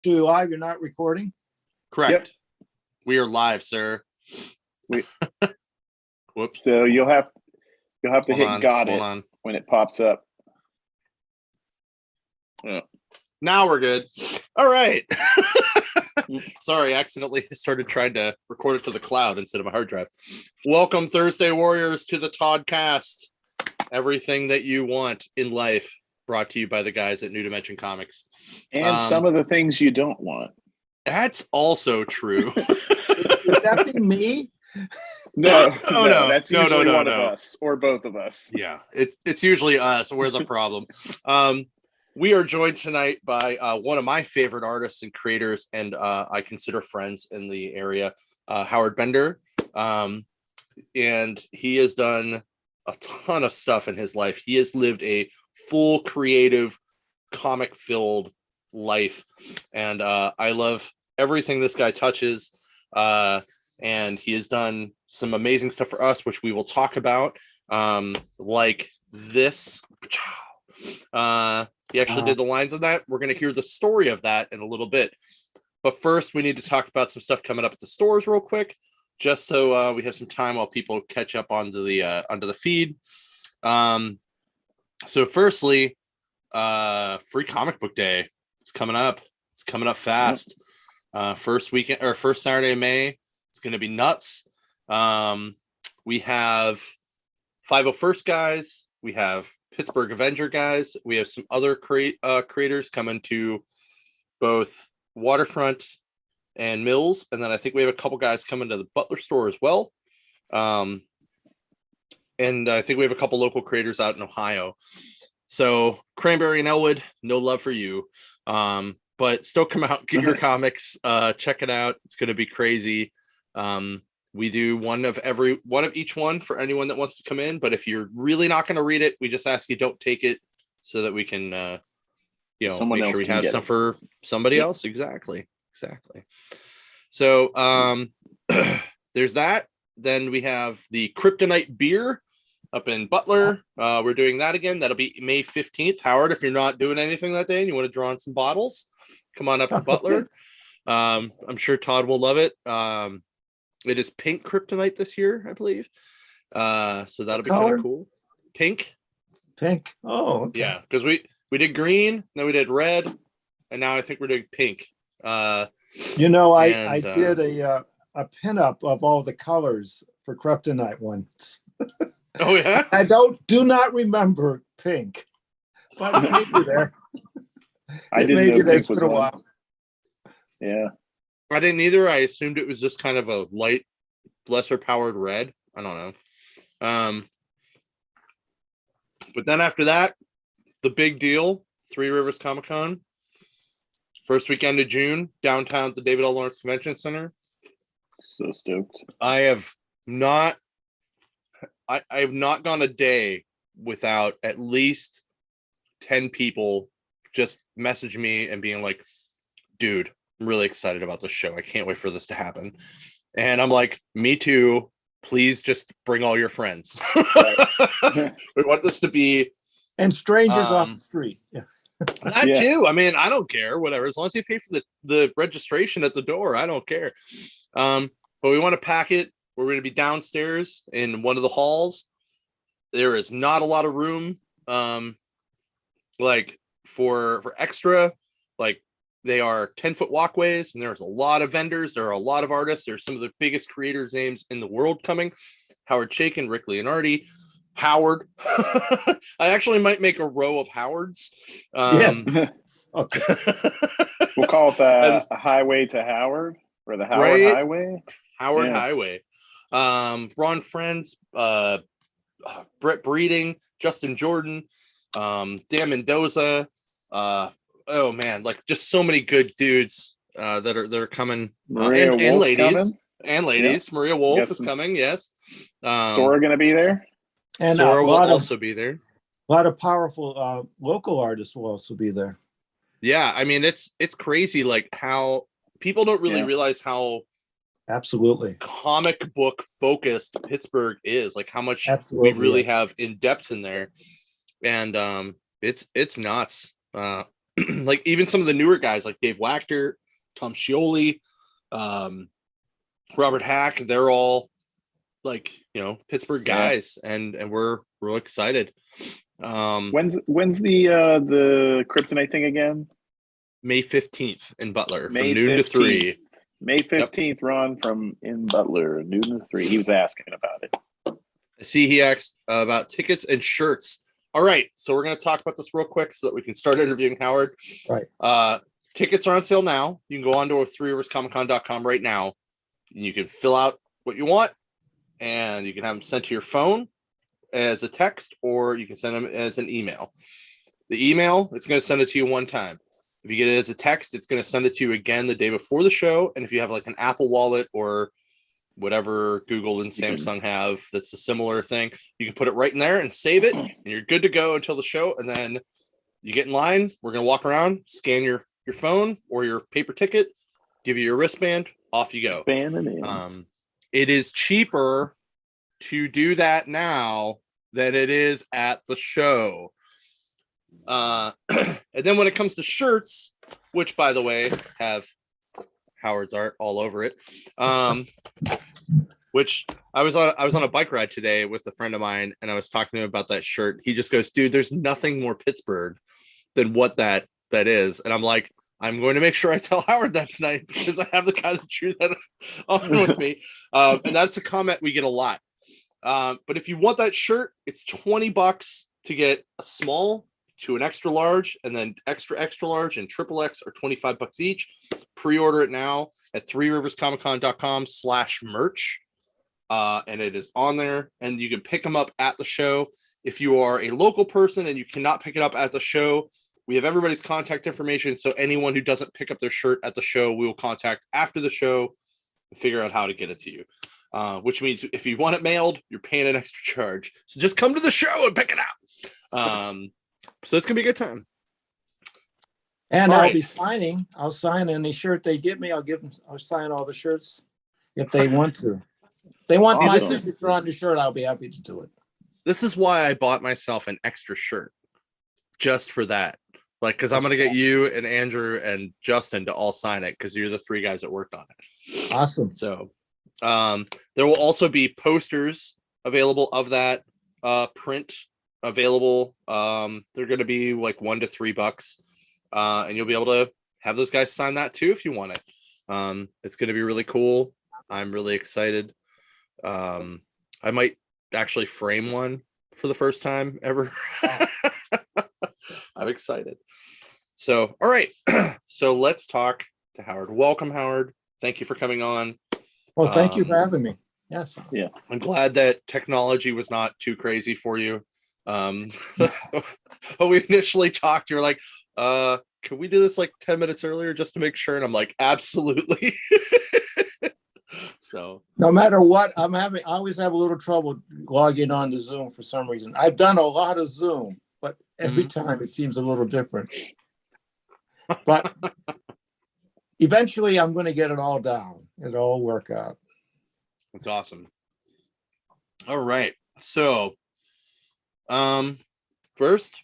to live. You're not recording? Correct. Yep. We are live, sir. Whoops. So you'll have to Hold hit on, got hold it on. when it pops up. Oh. Now we're good. All right. Sorry, I accidentally started trying to record it to the cloud instead of a hard drive. Welcome, Thursday Warriors, to the Toddcast. Everything that you want in life, brought to you by the guys at New Dimension Comics. And some of the things you don't want. That's also true. Would that be me? No, Oh, no. that's No, usually no, one no. of us or both of us. Yeah, it's usually us. We're the problem. We are joined tonight by one of my favorite artists and creators, and I consider friends in the area, Howard Bender. And he has done a ton of stuff in his life. He has lived a full creative, comic-filled life, and I love everything this guy touches. And he has done some amazing stuff for us, which we will talk about, like this. He actually did the lines of that. We're going to hear the story of that in a little bit. But first, we need to talk about some stuff coming up at the stores real quick, just so we have some time while people catch up onto the feed. So firstly, Free Comic Book Day. It's coming up. It's coming up fast. First weekend or first Saturday of May. It's going to be nuts. We have 501st guys. We have Pittsburgh Avenger guys. We have some other creators coming to both Waterfront and Mills. And then I think we have a couple guys coming to the Butler store as well. And I think we have a couple local creators out in Ohio. So Cranberry and Elwood, no love for you. But still come out, get your comics, check it out. It's going to be crazy. We do one of each one for anyone that wants to come in. But if you're really not going to read it, we just ask you don't take it so that we can, make sure we have some for somebody else. Exactly. So there's that. Then we have the Kryptonite beer up in Butler. We're doing that again. That'll be May 15th. Howard, if you're not doing anything that day and you want to draw on some bottles, come on up to Butler. I'm sure Todd will love it. It is pink Kryptonite this year, I believe. So that'll be kind of cool. Pink. Oh, okay. Yeah, because we did green, then we did red, and now I think we're doing pink. I did a pinup of all the colors for Kryptonite once. Oh yeah. I do not remember pink, but it may be there. I didn't know pink was a while. Yeah. I didn't either. I assumed it was just kind of a light, lesser powered red. I don't know. But then after that, the big deal, Three Rivers Comic Con. First weekend of June, downtown at the David L. Lawrence Convention Center. So stoked. I have not gone a day without at least 10 people just message me and being like, dude, I'm really excited about this show. I can't wait for this to happen. And I'm like, me too. Please just bring all your friends. We want this to be. And strangers off the street. Yeah. That too. I mean, I don't care. Whatever. As long as you pay for the registration at the door, I don't care. But we want to pack it. We're going to be downstairs in one of the halls. There is not a lot of room. Like for extra, like they are 10-foot walkways, and there's a lot of vendors. There are a lot of artists. There's some of the biggest creators' names in the world coming. Howard Chaykin, Rick Leonardi, Howard. I actually might make a row of Howards. Yes. Okay. We'll call it a highway to Howard, or the Howard Highway. Howard Highway. Ron Friends, Brett Breeding, Justin Jordan, Dan Mendoza. Oh man, like just so many good dudes that are coming, and ladies. Yep. Maria Wolf is coming. Yes. Sora gonna be there, and Sora will also be there. A lot of powerful local artists will also be there. Yeah, I mean it's crazy, like how people don't really realize how absolutely comic book focused Pittsburgh is, like how much we really have in depth in there, and it's nuts. like even some of the newer guys like Dave Wachter, Tom Scioli, Robert Hack, they're all like, Pittsburgh guys, and we're real excited. When's the Kryptonite thing again? May 15th in Butler from May noon 15th. to 3. May 15th, Ron, from in Butler, noon to 3. He was asking about it. I see he asked about tickets and shirts. All right, so we're going to talk about this real quick so that we can start interviewing Howard. Right. Tickets are on sale now. You can go on to threeriverscomiccon.com right now. You can fill out what you want, and you can have them sent to your phone as a text, or you can send them as an email. The email, it's going to send it to you one time. If you get it as a text, it's going to send it to you again the day before the show. And if you have like an Apple Wallet or whatever Google and Samsung have that's a similar thing, you can put it right in there and save it, and you're good to go until the show. And then you get in line. We're going to walk around, scan your phone or your paper ticket, give you your wristband, off you go. Span it in. It is cheaper to do that now than it is at the show. And then when it comes to shirts, which by the way have Howard's art all over it, which I was on a bike ride today with a friend of mine, and I was talking to him about that shirt. He just goes, "Dude, there's nothing more Pittsburgh than what that is." And I'm like, I'm going to make sure I tell Howard that tonight, because I have the guy that drew that on with me. And that's a comment we get a lot. But if you want that shirt, it's $20 to get a small to an extra large, and then extra large and triple X are $25 each. Pre-order it now at threeriverscomiccon.com/merch. And it is on there, and you can pick them up at the show. If you are a local person and you cannot pick it up at the show, we have everybody's contact information. So anyone who doesn't pick up their shirt at the show, we will contact after the show and figure out how to get it to you. Which means if you want it mailed, you're paying an extra charge. So just come to the show and pick it out. So it's gonna be a good time. And I'll be signing. I'll sign any shirt they give me. I'll sign all the shirts if they want to. If they want my signature on the shirt, I'll be happy to do it. This is why I bought myself an extra shirt, just for that. Like, because I'm gonna get you and Andrew and Justin to all sign it, because you're the three guys that worked on it. Awesome. So there will also be posters available of that print available. They're going to be like $1 to $3, and you'll be able to have those guys sign that too if you want it. It's going to be really cool. I'm really excited. I might actually frame one for the first time ever. I'm excited. So, all right. So let's talk to Howard. Welcome, Howard. Thank you for coming on. Well, thank you for having me. Yes. Yeah. I'm glad that technology was not too crazy for you. When we initially talked, you were like, can we do this like 10 minutes earlier just to make sure? And I'm like, absolutely. So no matter what, I always have a little trouble logging on to Zoom for some reason. I've done a lot of Zoom, but every time it seems a little different. But eventually I'm going to get it all down. It'll all work out. That's awesome. All right. So first,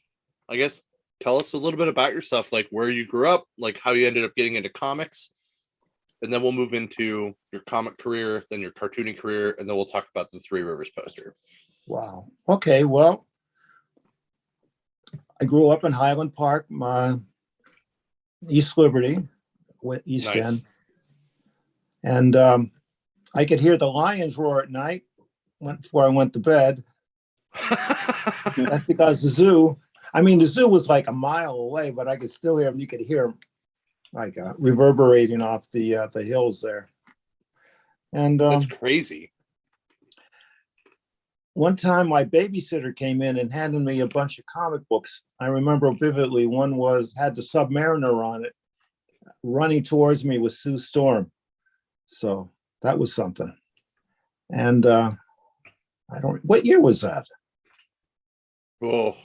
I guess, tell us a little bit about yourself, like where you grew up, like how you ended up getting into comics, and then we'll move into your comic career, then your cartooning career, and then we'll talk about the Three Rivers poster. Wow. Okay. Well, I grew up in Highland Park, East Liberty, East End. And I could hear the lions roar at night before I went to bed. That's because the zoo was like a mile away, but I could still hear them. You could hear them like reverberating off the hills there. And that's crazy. One time my babysitter came in and handed me a bunch of comic books. I remember vividly. One had the Submariner on it. Running towards me was Sue Storm. So that was something. And what year was that? Oh,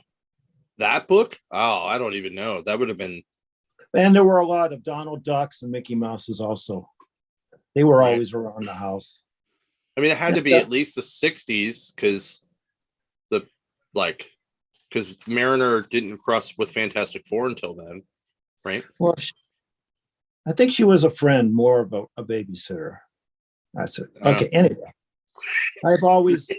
that book? Oh, I don't even know. That would have been. And there were a lot of Donald Ducks and Mickey Mouses also. They were always around the house. I mean, it had to be at least the 60s, because Mariner didn't cross with Fantastic Four until then. right? Well, I think she was a friend, more of a babysitter. That's it. Okay. Anyway, I've always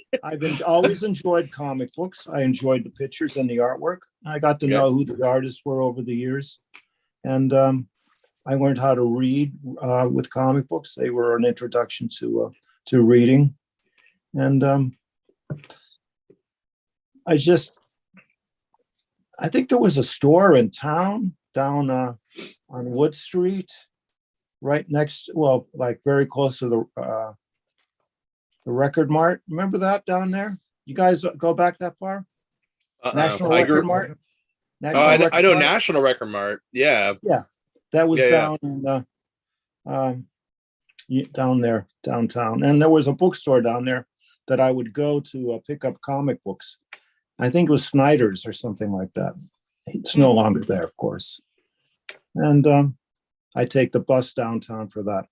enjoyed comic books. I enjoyed the pictures and the artwork. I got to know who the artists were over the years, and I learned how to read with comic books. They were an introduction to reading, and I think there was a store in town down on Wood Street, right next, well, like very close to the Record Mart. Remember that down there? You guys go back that far? National Record Mart. I know National Record Mart. Yeah. Yeah, that was down down there downtown, and there was a bookstore down there that I would go to pick up comic books. I think it was Snyder's or something like that. It's no longer there, of course. And I take the bus downtown for that.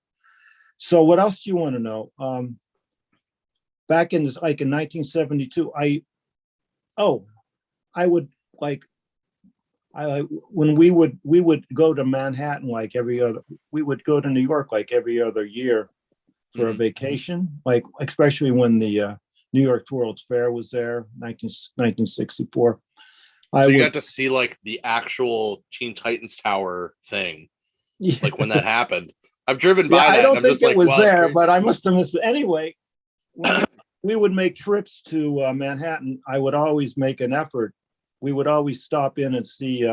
So what else do you want to know? Back in 1972, when we would go to Manhattan like we would go to New York like every other year for a vacation, like especially when the New York World's Fair was there, 1964. So you got to see like the actual Teen Titans Tower thing, like when that happened. I've driven by that. I don't think it was wow, there, but I must have missed it. Anyway, when we would make trips to Manhattan, I would always make an effort. We would always stop in and see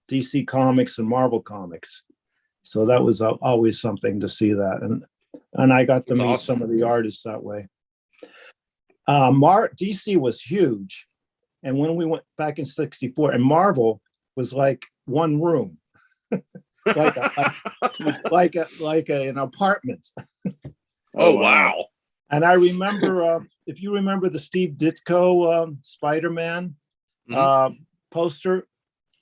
DC Comics and Marvel Comics. So that was always something to see that. And I got to meet some of the artists that way. DC was huge. And when we went back in 64, and Marvel was like one room, like an apartment. Oh, wow. And I remember, if you remember the Steve Ditko Spider-Man poster,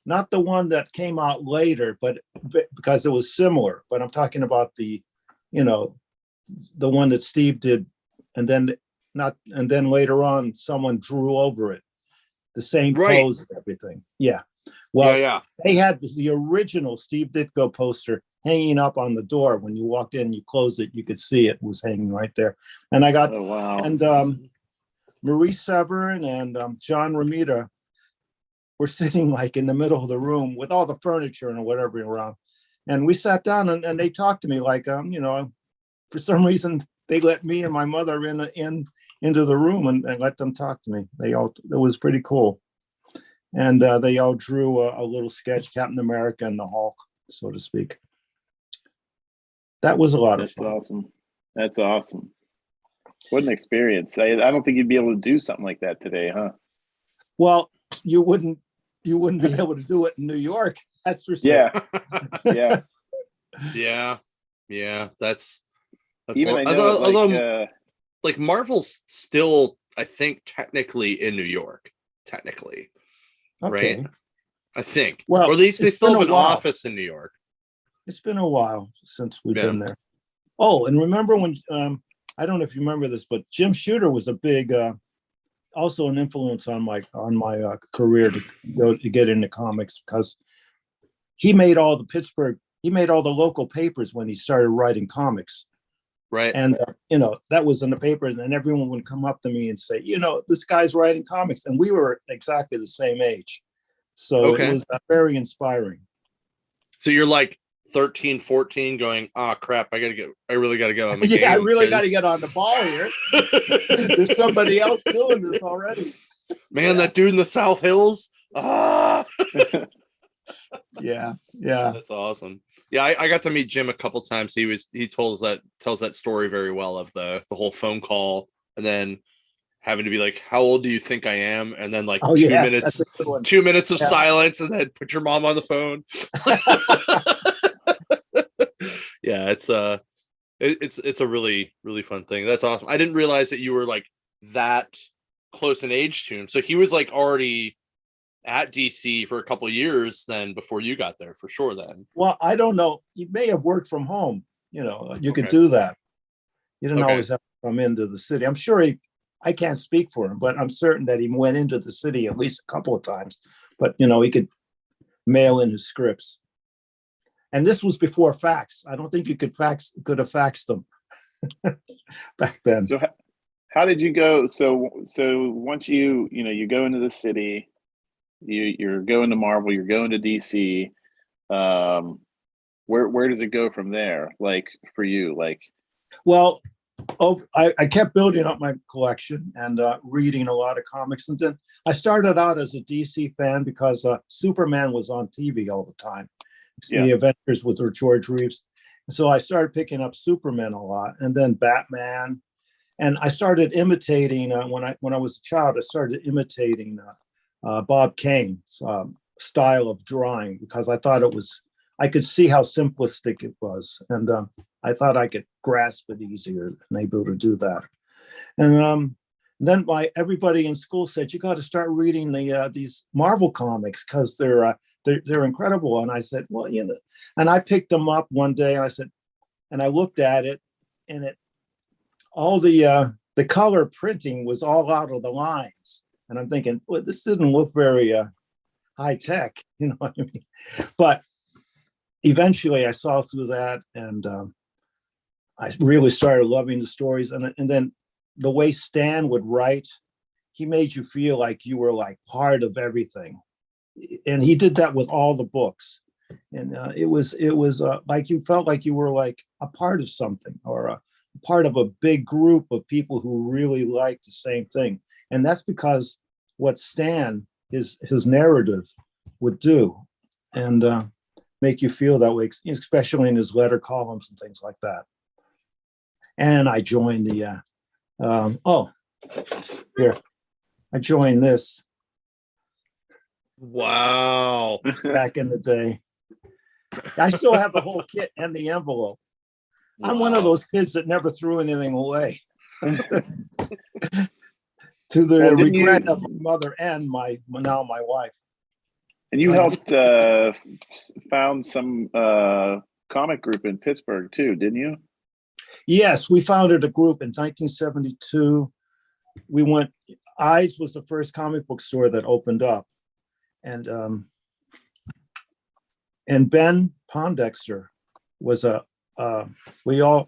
not the one that came out later, but because it was similar, but I'm talking about the one that Steve did, and then later on someone drew over it, the same pose and everything. Yeah. Well, they had the original Steve Ditko poster hanging up on the door. When you walked in, you closed it, you could see it was hanging right there. And I got, and Marie Severin and John Romita were sitting like in the middle of the room with all the furniture and whatever around. And we sat down and they talked to me like, for some reason they let me and my mother into the room and let them talk to me. It was pretty cool. And they all drew a little sketch, Captain America and the Hulk, so to speak. That was a lot of fun. That's awesome. What an experience. I don't think you'd be able to do something like that today, huh? Well, you wouldn't be able to do it in New York. That's for sure. Yeah. That's even although like Marvel's still, I think, technically in New York. Technically. Okay. Right? I think. Well, or at least they still have an office in New York. It's been a while since we've been there. Oh, and remember when I don't know if you remember this, but Jim Shooter was a big also an influence on my career to get into comics, because he made all the local papers when he started writing comics. Right. And that was in the paper, and then everyone would come up to me and say, this guy's writing comics, and we were exactly the same age. So it was very inspiring. So you're like 13, 14 going, oh crap, I really got to get on the game. I really got to get on the ball here. There's somebody else doing this already. Man, that dude in the South Hills. Yeah. That's awesome. Yeah, I got to meet Jim a couple times. He tells that story very well of the whole phone call, and then having to be like, how old do you think I am? And then like 2 minutes of silence, and then put your mom on the phone. Yeah, it's a really, really fun thing. That's awesome. I didn't realize that you were like that close in age to him. So he was like already at DC for a couple of years then before you got there, for sure then. Well, I don't know. He may have worked from home. You could do that. You didn't always have to come into the city. I'm sure I can't speak for him, but I'm certain that he went into the city at least a couple of times. But, he could mail in his scripts. And this was before fax. I don't think you could have faxed them back then. So how did you go? So once you go into the city, you're going to Marvel, you're going to DC. Where does it go from there? Like for you, like. Well, I kept building up my collection and reading a lot of comics. And then I started out as a DC fan because Superman was on TV all the time. Yeah. The Avengers with George Reeves. So I started picking up Superman a lot, and then Batman. And I started imitating, when I was a child, I started imitating Bob Kane's style of drawing, because I thought I could see how simplistic it was. And I thought I could grasp it easier and able to do that. And then everybody in school said, you got to start reading these Marvel comics because they're incredible. And I said, well, and I picked them up one day, and I said, and I looked at it, and all the color printing was all out of the lines. And I'm thinking, well, this didn't look very high tech, you know what I mean? But eventually I saw through that, and I really started loving the stories. And then the way Stan would write, he made you feel like you were like part of everything. And he did that with all the books. And it was like you felt like you were like a part of something, or a part of a big group of people who really liked the same thing. And that's because what Stan, his narrative, would do, and make you feel that way, especially in his letter columns and things like that. And I joined the I joined this. Wow. Back in the day. I still have the whole kit and the envelope. Wow. I'm one of those kids that never threw anything away. To the regret of my mother and my wife. And you helped found some comic group in Pittsburgh too, didn't you? Yes, we founded a group in 1972. We went. Eyes was the first comic book store that opened up, and Ben Pondexter was we all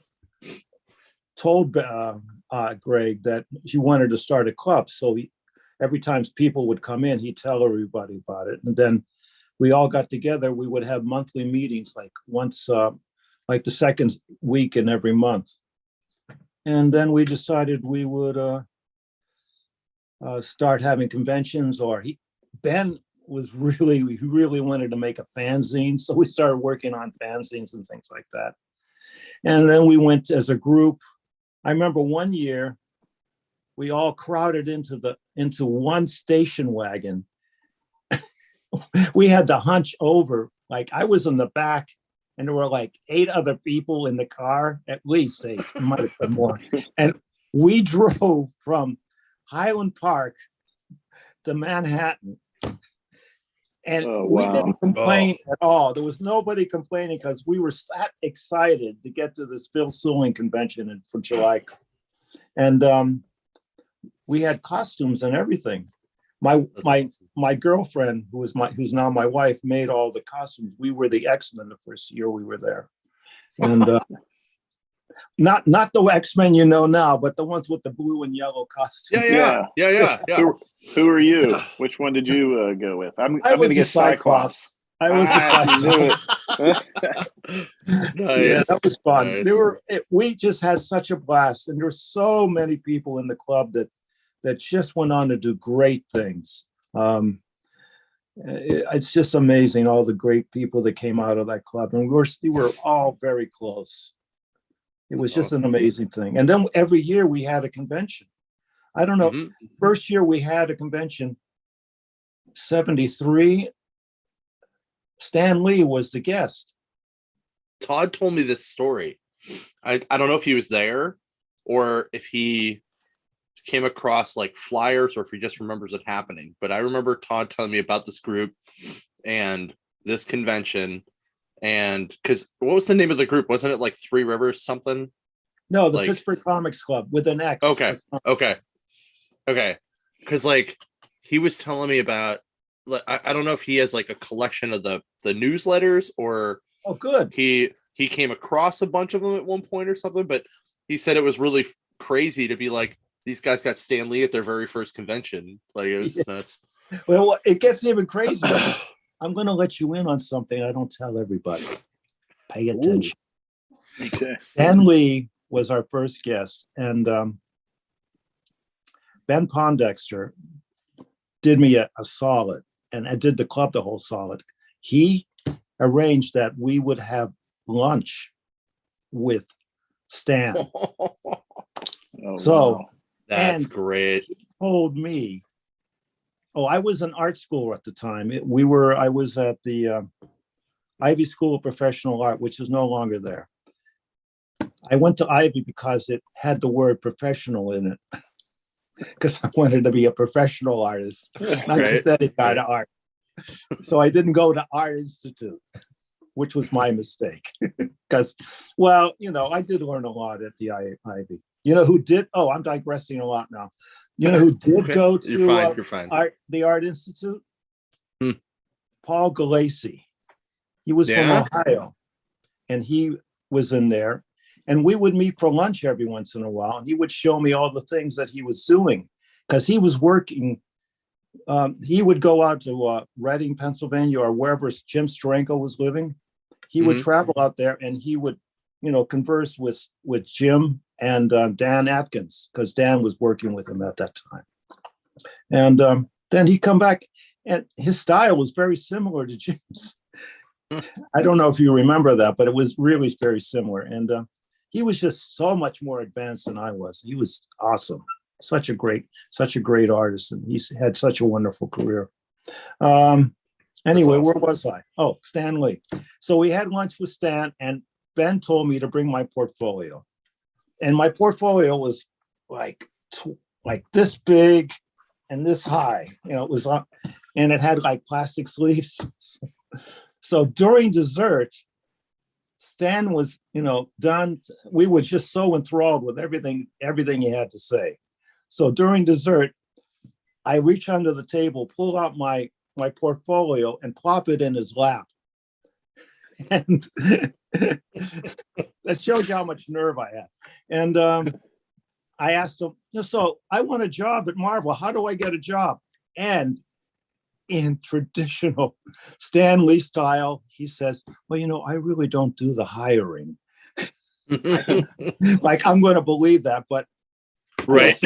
told Greg that he wanted to start a club. So every time people would come in, he'd tell everybody about it. And then we all got together. We would have monthly meetings, like once, like the second week in every month. And then we decided we would start having conventions, or Ben was really wanted to make a fanzine. So we started working on fanzines and things like that. And then we went as a group. I remember one year we all crowded into one station wagon. We had to hunch over. Like, I was in the back, and there were like 8 other people in the car, at least 8, it might have been more. And we drove from Highland Park to Manhattan. And we didn't complain at all. There was nobody complaining because we were that excited to get to this Phil Sewing convention for July. And we had costumes and everything. My girlfriend, who's now my wife, made all the costumes. We were the X-Men the first year we were there. And not the X-Men you know now, but the ones with the blue and yellow costumes. Yeah. Who are you? Which one did you go with? I'm going to get Cyclops. I was the Cyclops. Nice. Yeah, that was fun. Nice. We just had such a blast, and there were so many people in the club that just went on to do great things. It's just amazing, all the great people that came out of that club, and we were all very close. It was just an amazing thing. And then every year we had a convention. I don't know. Mm-hmm. First year we had a convention, 73. Stan Lee was the guest. Todd told me this story. I don't know if he was there or if he came across like flyers or if he just remembers it happening. But I remember Todd telling me about this group and this convention. And because what was the name of the group? Wasn't it like Three Rivers something? No, the Pittsburgh Comics Club with an X. Okay. Because like he was telling me about, I don't know if he has like a collection of the newsletters or Oh, good. He came across a bunch of them at one point or something, but he said it was really crazy to be like, these guys got Stan Lee at their very first convention. Like, it was nuts. Well, it gets even crazier. I'm going to let you in on something I don't tell everybody. Pay attention. Okay. Stan Lee was our first guest, and Ben Pondexter did me a solid, and I did the club the whole solid. He arranged that we would have lunch with Stan. Wow. That's great. He told me, I was in art school at the time. I was at the Ivy School of Professional Art, which is no longer there. I went to Ivy because it had the word professional in it, because I wanted to be a professional artist, not just any kind of art. So I didn't go to Art Institute, which was my mistake. Because, I did learn a lot at the Ivy. You know who did? Oh, I'm digressing a lot now. You know who did go to You're fine. The Art Institute? Paul Galassi. He was from Ohio, and he was in there. And we would meet for lunch every once in a while, and he would show me all the things that he was doing, because he was working. He would go out to Reading, Pennsylvania, or wherever Jim Steranko was living. He would travel out there, and he would, converse with Jim and Dan Atkins, because Dan was working with him at that time. And then he'd come back, and his style was very similar to Jim's. I don't know if you remember that, but it was really very similar. And he was just so much more advanced than I was. He was awesome. Such a great artist. And he's had such a wonderful career. Anyway, where was I? Oh, Stan Lee. So we had lunch with Stan, and Ben told me to bring my portfolio. And my portfolio was like this big and this high. It was and it had like plastic sleeves. So during dessert, Stan was, done. We were just so enthralled with everything he had to say. So during dessert, I reach under the table, pull out my portfolio, and plop it in his lap. And that shows you how much nerve I had. And I asked him, so I want a job at Marvel. How do I get a job? And in traditional Stan Lee style, he says, well, I really don't do the hiring. Like, I'm going to believe that, but right.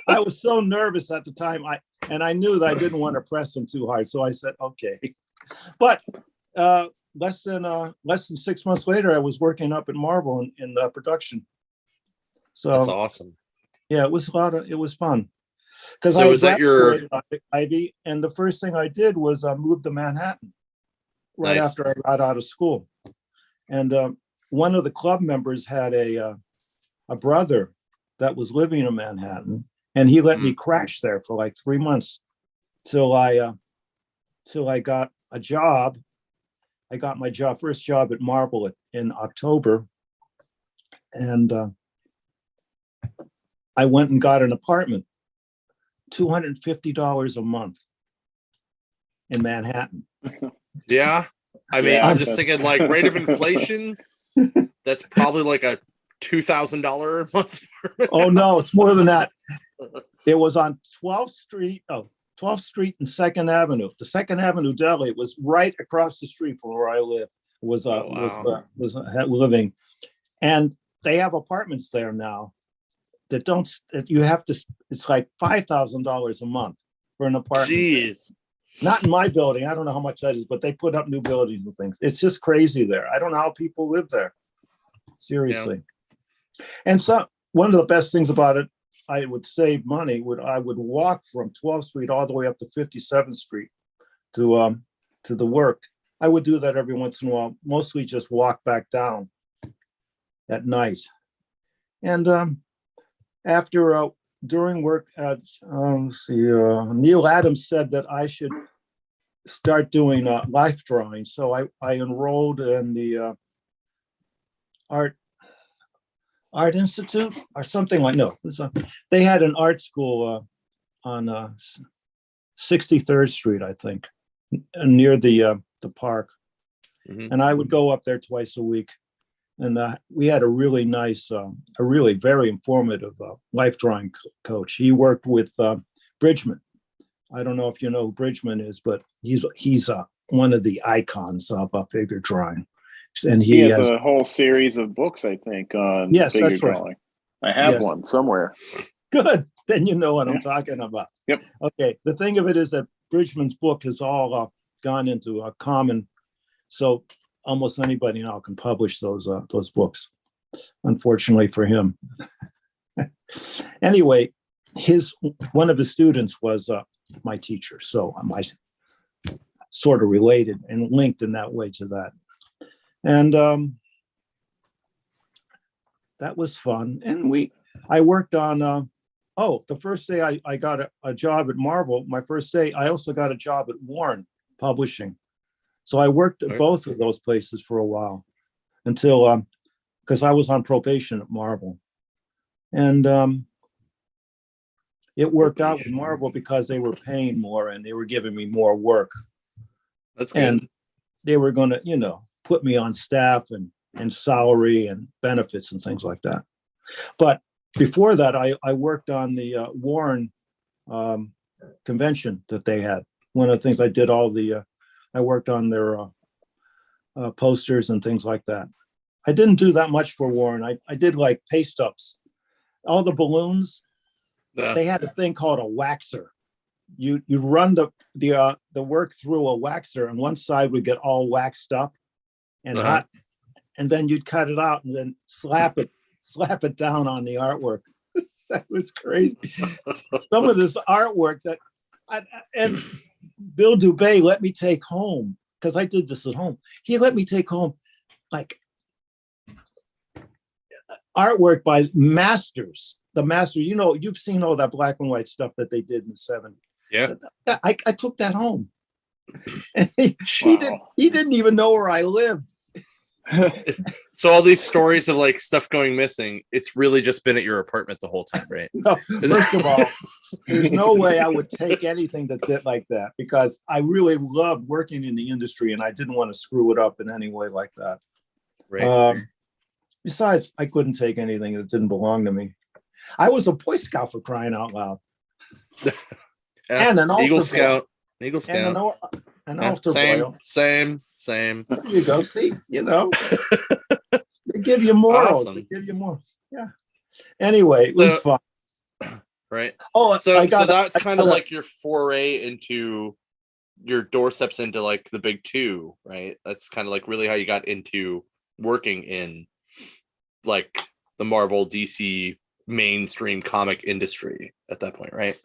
I was so nervous at the time. I knew that I didn't want to press him too hard. So I said, okay. But less than 6 months later, I was working up at Marvel in the production. So that's awesome. Yeah, it was fun. Because so I was that your Ivy, and the first thing I did was move to Manhattan right after I got out of school. And one of the club members had a brother that was living in Manhattan, and he let me crash there for like 3 months till I got a job. I got my first job at Marvel in October, and I went and got an apartment, $250 a month in Manhattan. Yeah. I mean, I'm just thinking, like, rate of inflation, that's probably like a $2,000 a month. Oh, no, it's more than that. It was on 12th Street and 2nd Avenue. The 2nd Avenue deli was right across the street from where I live, was living. And they have apartments there now that you have to, it's like $5,000 a month for an apartment. Jeez. Not in my building. I don't know how much that is, but they put up new buildings and things. It's just crazy there. I don't know how people live there. Seriously. Yeah. And so one of the best things about it, I would save money. I would walk from 12th Street all the way up to 57th Street to the work. I would do that every once in a while, mostly just walk back down at night. And after during work, Neil Adams said that I should start doing life drawing. So I enrolled in the Art Institute or something like, no, they had an art school on 63rd Street, I think, near the park. and I would go up there twice a week. And we had a really nice, a really very informative life drawing coach. He worked with Bridgman. I don't know if you know who Bridgman is, but he's one of the icons of figure drawing. And he has a whole series of books, I think, on figure drawing. Right. I have one somewhere. Good. Then you know what I'm talking about. Yep. Okay. The thing of it is that Bridgman's book has all gone into a common, so almost anybody now can publish those books. Unfortunately for him. Anyway, one of his students was my teacher, so I sort of related and linked in that way to that. And that was fun. And I worked on, the first day I got a job at Marvel, my first day, I also got a job at Warren Publishing. So I worked at both of those places for a while until, because I was on probation at Marvel. And it worked out with Marvel because they were paying more and they were giving me more work. That's good. And they were going to, put me on staff and salary and benefits and things like that. But before that, I worked on the Warren convention that they had. One of the things I did I worked on their posters and things like that. I didn't do that much for Warren. I did like paste ups. All the balloons, they had a thing called a waxer. You run the work through a waxer, and one side would get all waxed up and hot, and then you'd cut it out and then slap it down on the artwork. That was crazy. Some of this artwork that and Bill Dubay let me take home, because I did this at home. He let me take home like artwork by masters. The masters, you've seen all that black and white stuff that they did in the 70s. Yeah. I took that home. And he didn't even know where I lived. So all these stories of like stuff going missing, it's really just been at your apartment the whole time, right? No, first of all, there's no way I would take anything that did like that, because I really loved working in the industry and I didn't want to screw it up in any way like that. Right. Besides, I couldn't take anything that didn't belong to me. I was a Boy Scout, for crying out loud. And an Eagle Scout. And an altar boy. Same. There you go. See, they give you morals. Awesome. They give you more. Yeah. Anyway, it was fun. Right. Oh, so that's kind of like your foray into your doorsteps into like the big two, right? That's kind of like really how you got into working in like the Marvel DC mainstream comic industry at that point, right?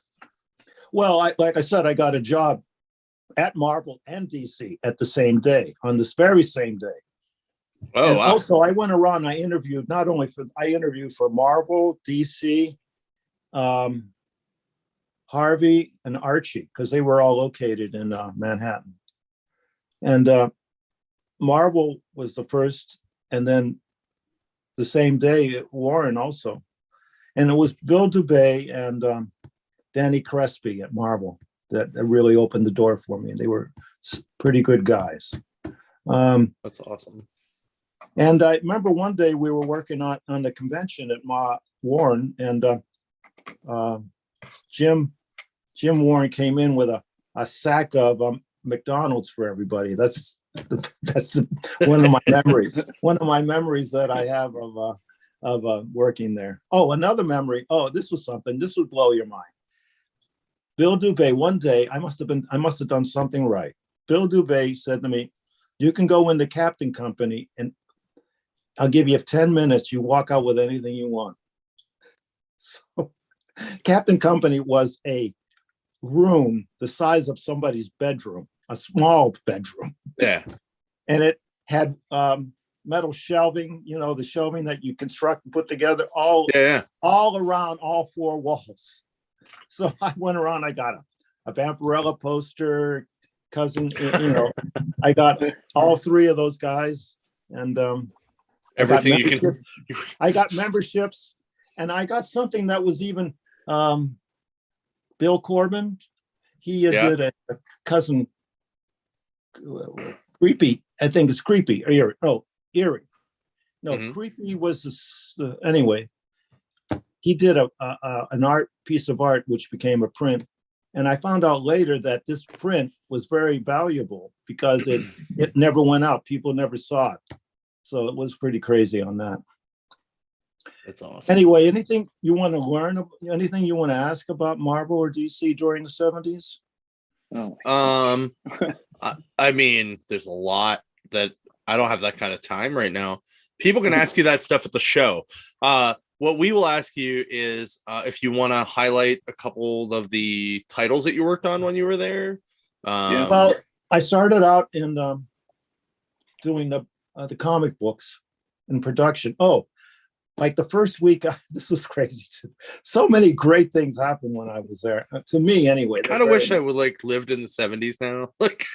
Well, like I said, I got a job at Marvel and DC at the same day, on this very same day. Oh, and wow. Also, I went around. I interviewed for Marvel, DC, Harvey, and Archie, because they were all located in Manhattan. And Marvel was the first, and then the same day Warren also, and it was Bill Dubay and Danny Crespi at Marvel that really opened the door for me. They were pretty good guys. That's awesome. And I remember one day we were working on the convention at Warren, and Jim Warren came in with a sack of McDonald's for everybody. That's one of my memories. One of my memories that I have of working there. Oh, another memory. Oh, this was something. This would blow your mind. Bill Dubay, one day, I must have done something right. Bill Dubay said to me, "You can go into Captain Company and I'll give you 10 minutes. You walk out with anything you want." So Captain Company was a room the size of somebody's bedroom, a small bedroom. Yeah. And it had metal shelving, the shelving that you construct and put together all around all four walls. So I went around, I got a Vampirella poster, cousin, I got all three of those guys, and everything you can. I got memberships, and I got something that was even Bill Corbin. He did a cousin Creepy. I think it's Creepy or Eerie. Oh, Eerie. No, Mhm. Creepy was anyway. He did an art piece of art which became a print, and I found out later that this print was very valuable because it never went out. People never saw it, so it was pretty crazy on that. That's awesome. Anyway, anything you want to learn? Anything you want to ask about Marvel or DC during the 70s? I mean, there's a lot that I don't have that kind of time right now. People can ask you that stuff at the show. What we will ask you is if you want to highlight a couple of the titles that you worked on when you were there. Well, I started out in doing the comic books in production. Oh, like the first week, this was crazy. So many great things happened when I was there. To me, anyway. I kind of wish I would like lived in the 70s now. Like,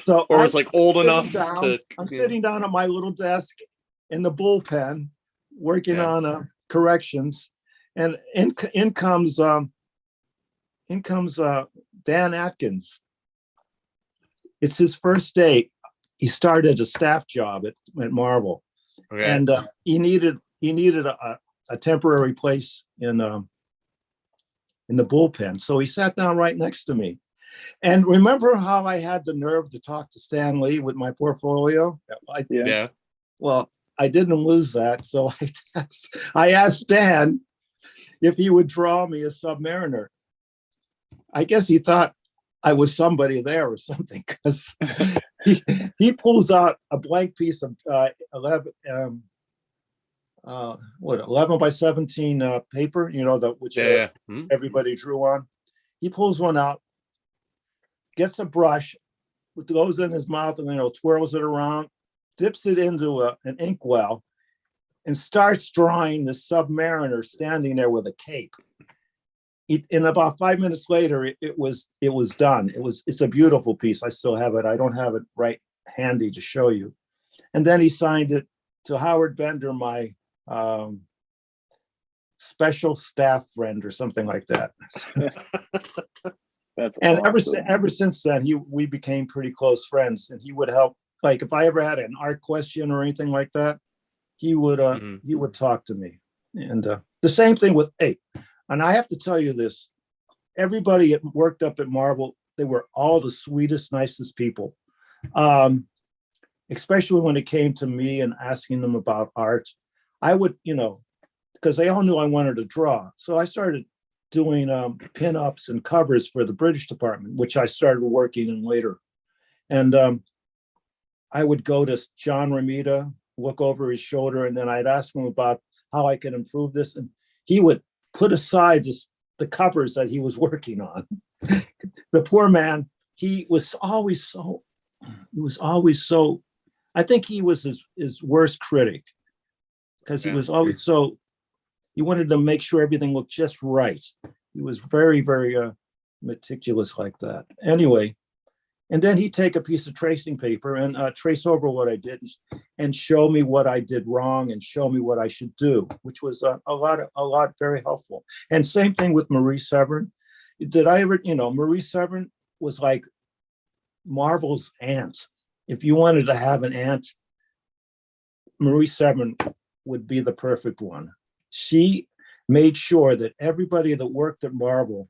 so or was like old enough to. I'm sitting down at my little desk in the bullpen, working on corrections, and in comes Dan Atkins. It's his first day. He started a staff job at Marvel. Okay. And he needed a temporary place in the bullpen. So he sat down right next to me. And remember how I had the nerve to talk to Stan Lee with my portfolio? Yeah. Well, I didn't lose that. So I asked Stan if he would draw me a Submariner. I guess he thought I was somebody there or something, because he pulls out a blank piece of 11 by 17 paper, which everybody drew on. He pulls one out, gets a brush, goes in his mouth and twirls it around, dips it into an inkwell, and starts drawing the Submariner standing there with a cape. In about 5 minutes later, it was done. It's a beautiful piece. I still have it. I don't have it right handy to show you. And then he signed it to Howard Bender, my special staff friend or something like that. That's and awesome. ever since then, we became pretty close friends, and he would help. Like if I ever had an art question or anything like that, he would talk to me. And the same thing with and I have to tell you this, everybody worked up at Marvel, they were all the sweetest, nicest people. Especially when it came to me and asking them about art. I would, because they all knew I wanted to draw. So I started doing pin-ups and covers for the British department, which I started working in later. And I would go to John Romita, look over his shoulder, and then I'd ask him about how I could improve this. And he would put aside the covers that he was working on. The poor man, he was always so, I think he was his worst critic, because he was always he wanted to make sure everything looked just right. He was very, very meticulous like that. Anyway, and then he'd take a piece of tracing paper and trace over what I did and show me what I did wrong and show me what I should do, which was a lot very helpful. And same thing with Marie Severin. Did I ever, Marie Severin was like Marvel's aunt. If you wanted to have an aunt, Marie Severin would be the perfect one. She made sure that everybody that worked at Marvel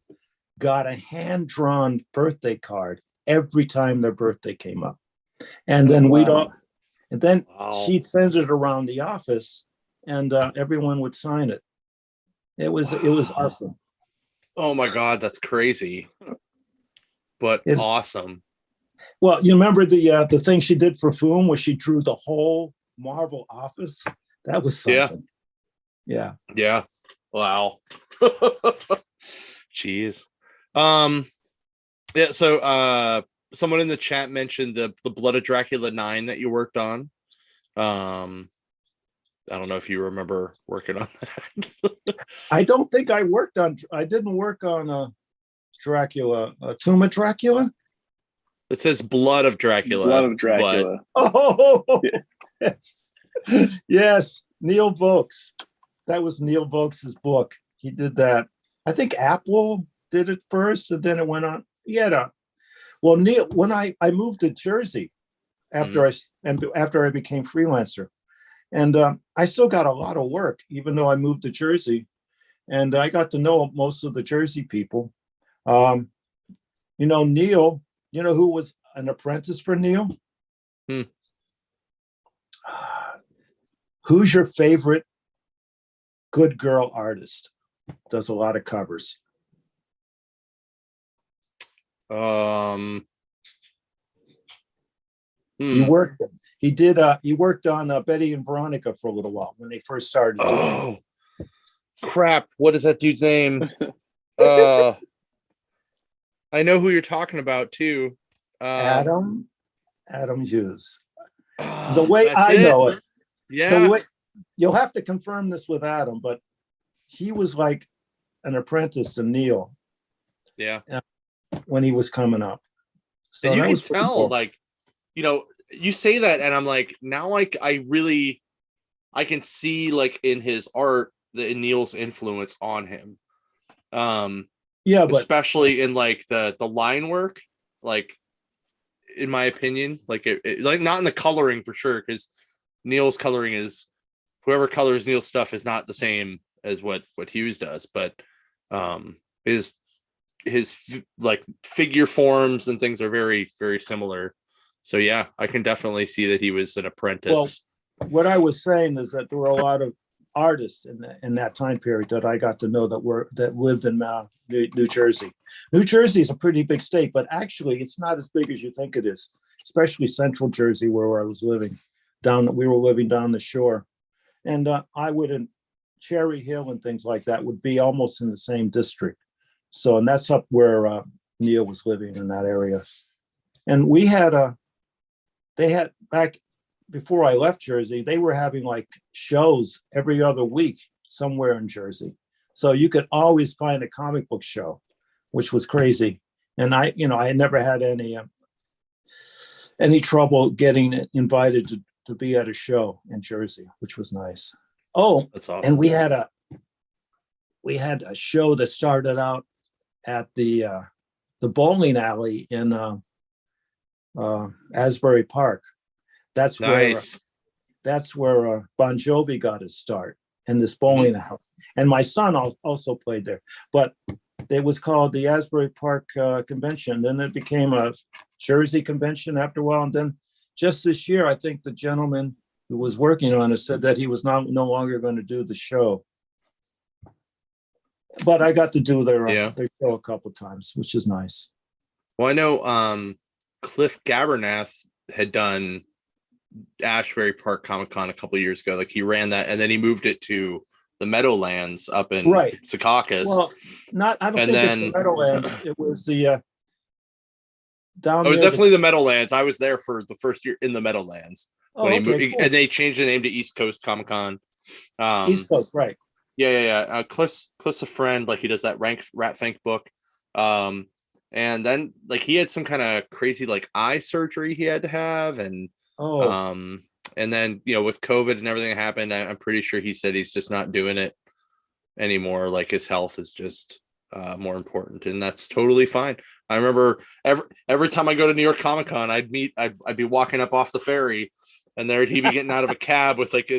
got a hand-drawn birthday card every time their birthday came up. And then she'd send it around the office, and everyone would sign it. It was awesome. Oh my God, that's crazy. But awesome. Well, you remember the thing she did for Foom, where she drew the whole Marvel office? That was something. Yeah. Yeah. Wow. Jeez. Yeah, so someone in the chat mentioned the Blood of Dracula 9 that you worked on. I don't know if you remember working on that. I don't think I didn't work on Dracula, Tomb of Dracula. It says Blood of Dracula. Blood of Dracula. Yes, Neil Vokes. That was Neil Vokes' book. He did that. I think Apple did it first, and then it went on. Well, Neil, when I moved to Jersey after I became freelancer, and I still got a lot of work, even though I moved to Jersey, and I got to know most of the Jersey people. Neil, who was an apprentice for Neil? Who's your favorite good girl artist? Does a lot of covers. He worked on Betty and Veronica for a little while when they first started. Oh crap, what is that dude's name? I know who you're talking about too. Adam Hughes. The way I know it. Yeah. You'll have to confirm this with Adam, but he was like an apprentice to Neil. Yeah. When he was coming up. So and you can tell, cool. Like, you say that, and I'm like, now, like, I can see, like, in his art, in Neil's influence on him. Yeah, but especially in like the line work, like, in my opinion, like like not in the coloring for sure, because Neil's coloring is, whoever colors Neil's stuff is not the same as what Hughes does, but his like figure forms and things are very, very similar. So yeah, I can definitely see that he was an apprentice. Well, what I was saying is that there were a lot of artists in that time period that I got to know that lived in New Jersey. New Jersey is a pretty big state, but actually it's not as big as you think it is, especially Central Jersey, where I was living. We were living down the shore, and I would in Cherry Hill and things like that would be almost in the same district. So, and that's up where Neil was living, in that area. And they had back before I left Jersey, they were having like shows every other week somewhere in Jersey. So you could always find a comic book show, which was crazy. And I never had any trouble getting invited to be at a show in Jersey, which was nice. Oh, that's awesome. And we had a show that started out at the bowling alley in Asbury Park. That's nice. where Bon Jovi got his start, in this bowling alley. And my son also played there. But it was called the Asbury Park Convention. Then it became a Jersey convention after a while. And then just this year, I think the gentleman who was working on it said that he was no longer going to do the show. But I got to do their show a couple of times, which is nice. Well, I know Cliff Gabernath had done Ashbury Park Comic Con a couple of years ago. Like, he ran that, and then he moved it to the Meadowlands up in Secaucus. Well, I don't think it's the Meadowlands. It was the down. It was definitely the Meadowlands. I was there for the first year in the Meadowlands when he moved, cool. and they changed the name to East Coast Comic Con. East Coast, right? Yeah. Cliff's a friend. Like, he does that Rat Fank book. And then, like, he had some kind of crazy, like, eye surgery he had to have, and and then, with COVID and everything that happened, I'm pretty sure he said he's just not doing it anymore. Like, his health is just more important, and that's totally fine. I remember every time I go to New York Comic Con, I'd be walking up off the ferry, and he'd be getting out of a cab with like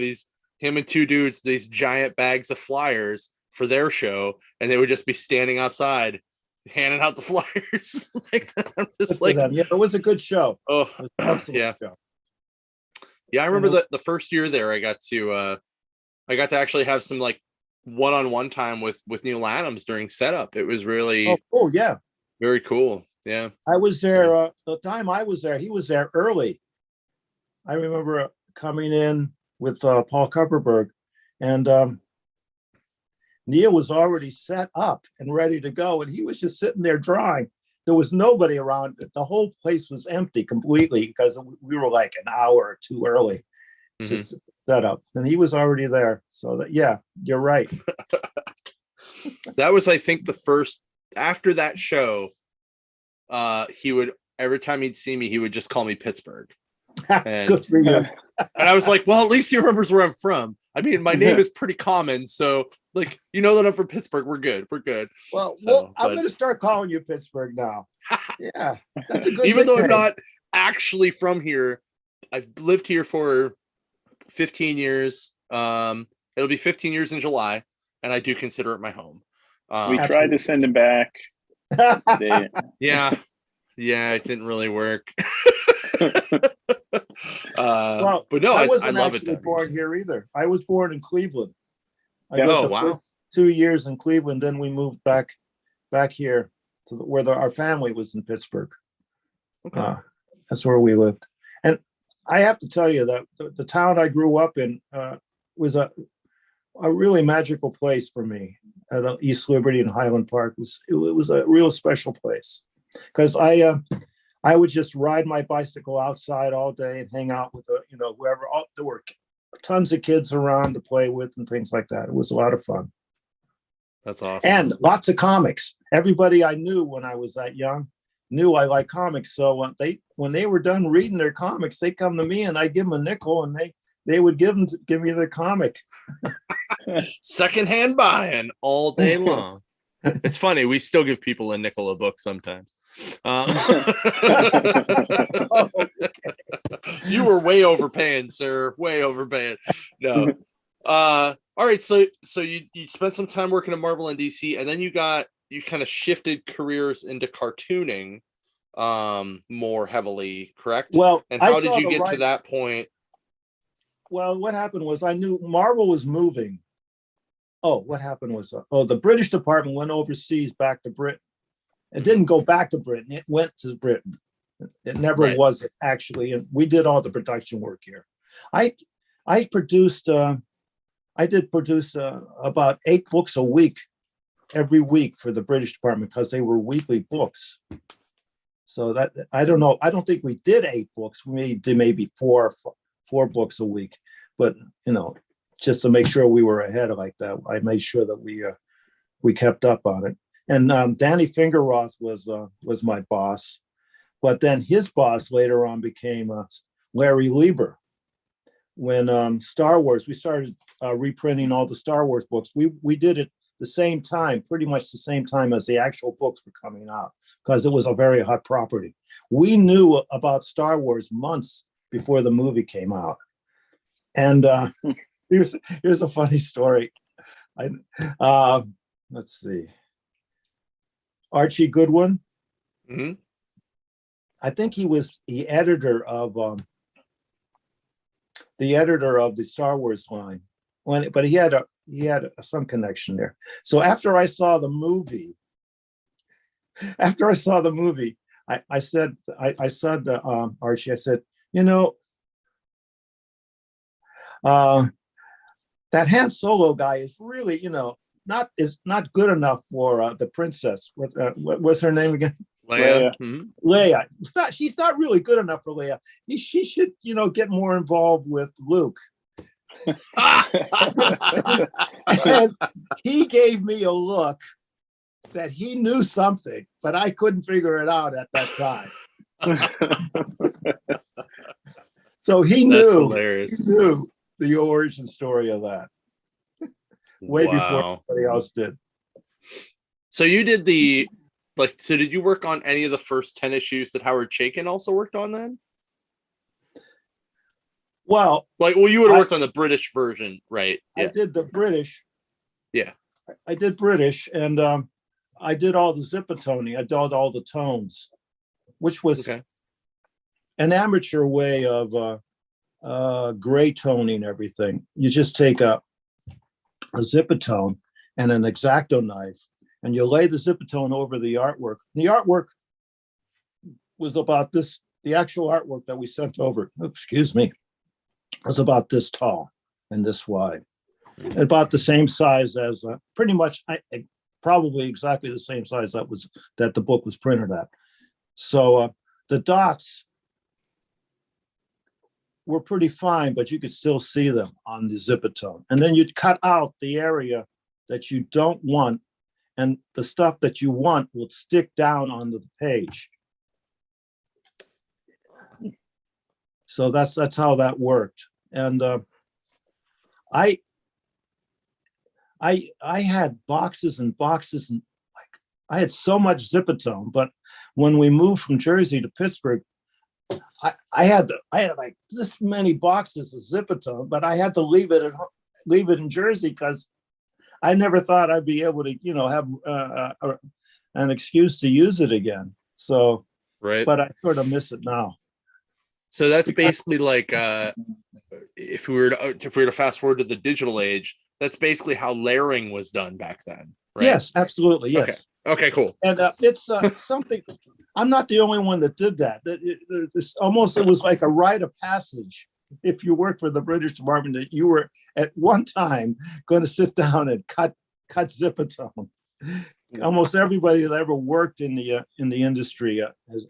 him and two dudes, these giant bags of flyers for their show, and they would just be standing outside handing out the flyers. Like, I'm just like, yeah, it was a good show. Oh, yeah. Show. Yeah, I remember the first year there, I got to actually have some like one-on-one time with Neil Adams during setup. It was really cool. Yeah, very cool. Yeah, I was there. The time I was there, he was there early. I remember coming in with Paul Kupperberg, and Neil was already set up and ready to go, and he was just sitting there drawing. There was nobody around. The whole place was empty completely because we were like an hour or two early, just set up, and he was already there. So that, yeah, you're right. That was, I think, the first. After that show, he would, every time he'd see me, he would just call me Pittsburgh. And, Good for you. And I was like, well, at least he remembers where I'm from. I mean, my name is pretty common, so like, you know that I'm from Pittsburgh. We're good. Well, So, I'm going to start calling you Pittsburgh now. Yeah, that's a good even though I'm nickname. not actually from here, I've lived here for 15 years. It'll be 15 years in July, and I do consider it my home. We tried to send him back. Yeah, it didn't really work. Well, but no, I I wasn't love actually it. born here either. I was born in Cleveland. I Yeah. lived Oh, wow. first 2 years in Cleveland, then we moved back here to where our family was in Pittsburgh. Okay. That's where we lived. And I have to tell you that the town I grew up in was a really magical place for me. East Liberty and Highland Park it was a real special place because I would just ride my bicycle outside all day and hang out with whoever. There were tons of kids around to play with and things like that. It was a lot of fun. That's awesome. And lots of comics. Everybody I knew when I was that young knew I liked comics. So when they were done reading their comics, they come to me and I give them a nickel and they would give me their comic. Secondhand buying all day long. It's funny. We still give people a nickel a book sometimes. Oh, okay. You were way overpaying, sir. Way overpaying. No. All right. So you spent some time working at Marvel and DC, and then you kind of shifted careers into cartooning more heavily, correct? Well, and how did you get to that point? Well, what happened was I knew Marvel was moving. Oh, what happened was, the British department went overseas back to Britain. It didn't go back to Britain. It went to Britain. It never was actually. And we did all the production work here. I did produce about 8 books a week, every week for the British department because they were weekly books. So that, I don't know. I don't think we did 8 books. We did maybe four books a week, but just to make sure we were ahead of like that, I made sure that we kept up on it. And Danny Fingerroth was my boss, but then his boss later on became Larry Lieber. When Star Wars, we started reprinting all the Star Wars books. We did it the same time, pretty much the same time as the actual books were coming out, because it was a very hot property. We knew about Star Wars months before the movie came out. And here's a funny story. Let's see. Archie Goodwin. Mm-hmm. I think he was the editor of the Star Wars line, but he had some connection there. So after I saw the movie, I said to Archie, I said, that Han Solo guy is really, not good enough for the princess. What's her name again? Leia. Leia. She's not really good enough for Leia. She should, get more involved with Luke. And he gave me a look that he knew something, but I couldn't figure it out at that time. So he knew. That's hilarious. He knew the origin story of that way before anybody else did. So you did so did you work on any of the first 10 issues that Howard Chaykin also worked on then? Well, you would have worked on the British version, right? Yeah. I did the British. Yeah. I did British, and I did all the zipatoning. I did all the tones, which was an amateur way of gray toning everything. You just take a zipatone and an X-Acto knife, and you lay the zipatone over the artwork. The artwork was about this. The actual artwork that we sent over, was about this tall and this wide, about the same size as pretty much, probably exactly the same size that the book was printed at. So the dots were pretty fine, but you could still see them on the zipatone. And then you'd cut out the area that you don't want, and the stuff that you want will stick down onto the page. So that's how that worked. And I had boxes and boxes, and like I had so much Zipatone. But when we moved from Jersey to Pittsburgh, I had like this many boxes of Zipatone, but I had to leave it in Jersey because I never thought I'd be able to, have an excuse to use it again. So, right. But I sort of miss it now. So that's basically like if we were to fast forward to the digital age, that's basically how layering was done back then, right? Yes, absolutely. Yes. Okay, cool. And it's something. I'm not the only one that did that. It was like a rite of passage. If you worked for the British Department, that you were at one time going to sit down and cut Zipatone. Almost everybody that ever worked in the industry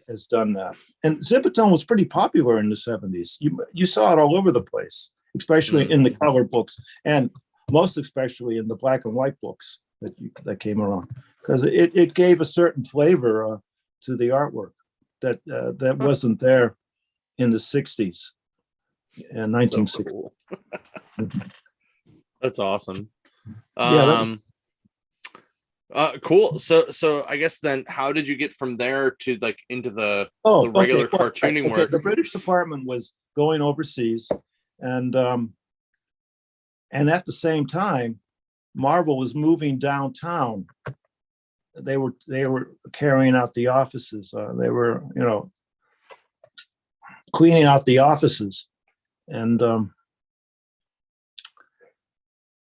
has done that. And Zipatone was pretty popular in the 70s. You saw it all over the place, especially in the color books, and most especially in the black and white books that came around, because it gave a certain flavor to the artwork that wasn't there in the 60s and 1960s. So cool. That's awesome. Cool. So I guess then, how did you get from there to like into the regular cartooning work? The British Department was going overseas, and at the same time, Marvel was moving downtown. They were carrying out the offices. They were, cleaning out the offices, and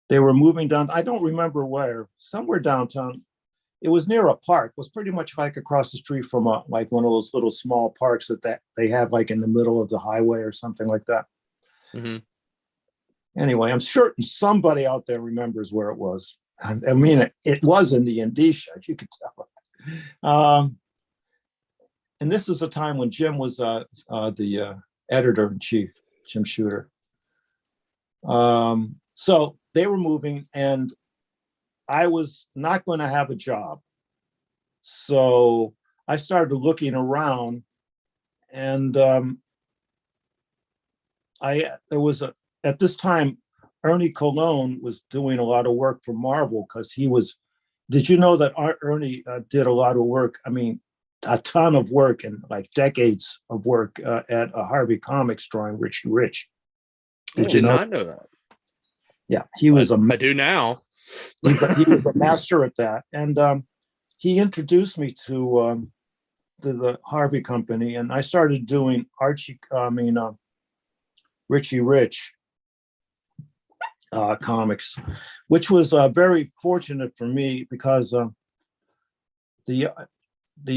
they were moving down. I don't remember where. Somewhere downtown. It was near a park. It was pretty much like across the street from like one of those little small parks that they have like in the middle of the highway or something like that. Mm-hmm. Anyway, I'm certain somebody out there remembers where it was. I mean, it was in the Indicia, you could tell. And this is a time when Jim was the editor-in-chief, Jim Shooter. So they were moving, and I was not going to have a job. So I started looking around, and at this time, Ernie Colon was doing a lot of work for Marvel because did you know that Ernie did a lot of work? I mean, a ton of work and like decades of work at Harvey Comics drawing Richie Rich. Did you not know that? Yeah, he was I do now. he was a master at that. And he introduced me to the Harvey Company, and I started doing Richie Rich comics, which was very fortunate for me because the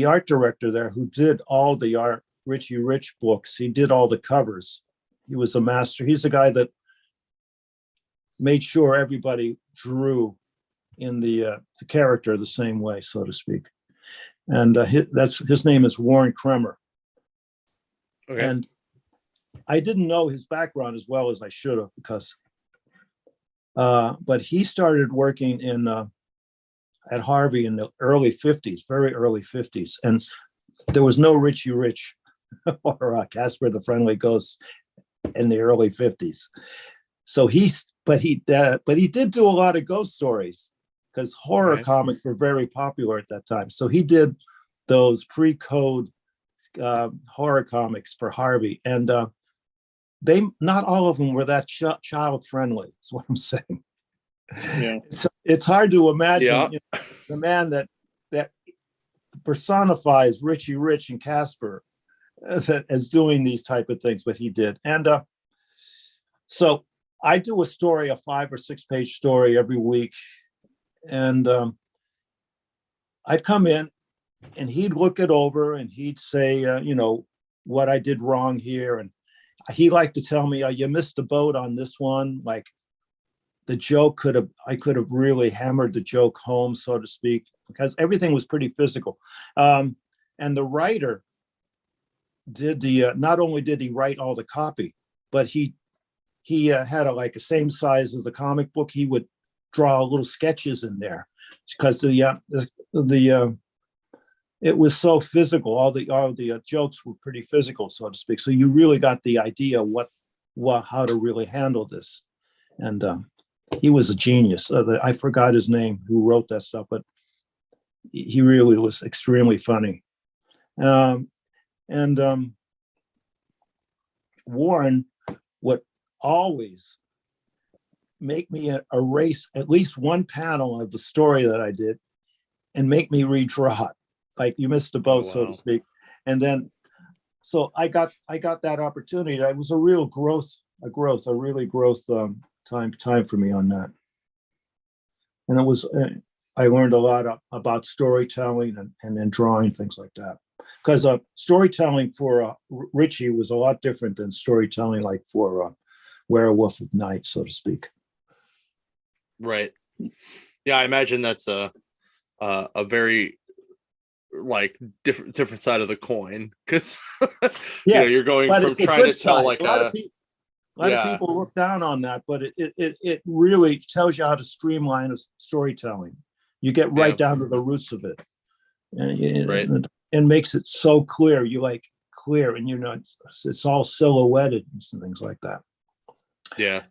art director there who did all the art Richie Rich books, he did all the covers. He was a master. He's the guy that made sure everybody drew in the character the same way, so to speak. And his name is Warren Kremer. Okay. And I didn't know his background as well as I should have, because but he started working at Harvey in the early 50s, very early 50s. And there was no Richie Rich or Casper the Friendly Ghost in the early 50s. So he did do a lot of ghost stories because horror comics were very popular at that time. So he did those pre-code horror comics for Harvey. And they, not all of them were that child friendly, is what I'm saying. Yeah. It's hard to imagine the man that personifies Richie Rich and Casper as doing these type of things, but he did. And so I do a story, a 5 or 6 page story every week. And I'd come in and he'd look it over and he'd say, what I did wrong here. And he liked to tell me, you missed the boat on this one. Like the joke I could have really hammered the joke home, so to speak, because everything was pretty physical. And the writer did not only did he write all the copy, but he had a same size as the comic book. He would draw little sketches in there because it it was so physical. All the jokes were pretty physical, so to speak. So you really got the idea how to really handle this. And he was a genius. I forgot his name who wrote that stuff, but he really was extremely funny. And Warren would always make me erase at least one panel of the story that I did and make me redraw it. Like you missed the boat, so to speak. And then, so I got that opportunity. It was a real growth time for me on that. And it was, I learned a lot about storytelling and then drawing, things like that. Because storytelling for Richie was a lot different than storytelling like for Werewolf at Night, so to speak. Right. Yeah, I imagine that's a very like different side of the coin, because you're going from trying to tell like a lot of people look down on that, but it really tells you how to streamline a storytelling. You get right down to the roots of it, and makes it so clear. You like clear, and it's all silhouetted and things like that. Yeah.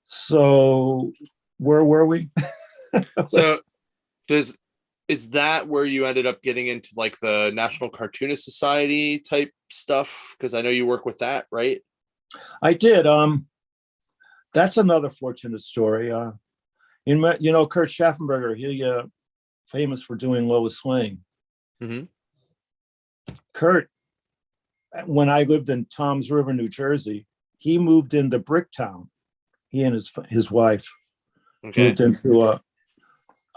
So where were we? So is that where you ended up getting into like the National Cartoonist Society type stuff? Because I know you work with that, right? I did. That's another fortunate story. Kurt Schaffenberger, he famous for doing Lois Lane. Mm-hmm. Kurt, when I lived in Toms River, New Jersey, he moved into Bricktown. He and his wife moved into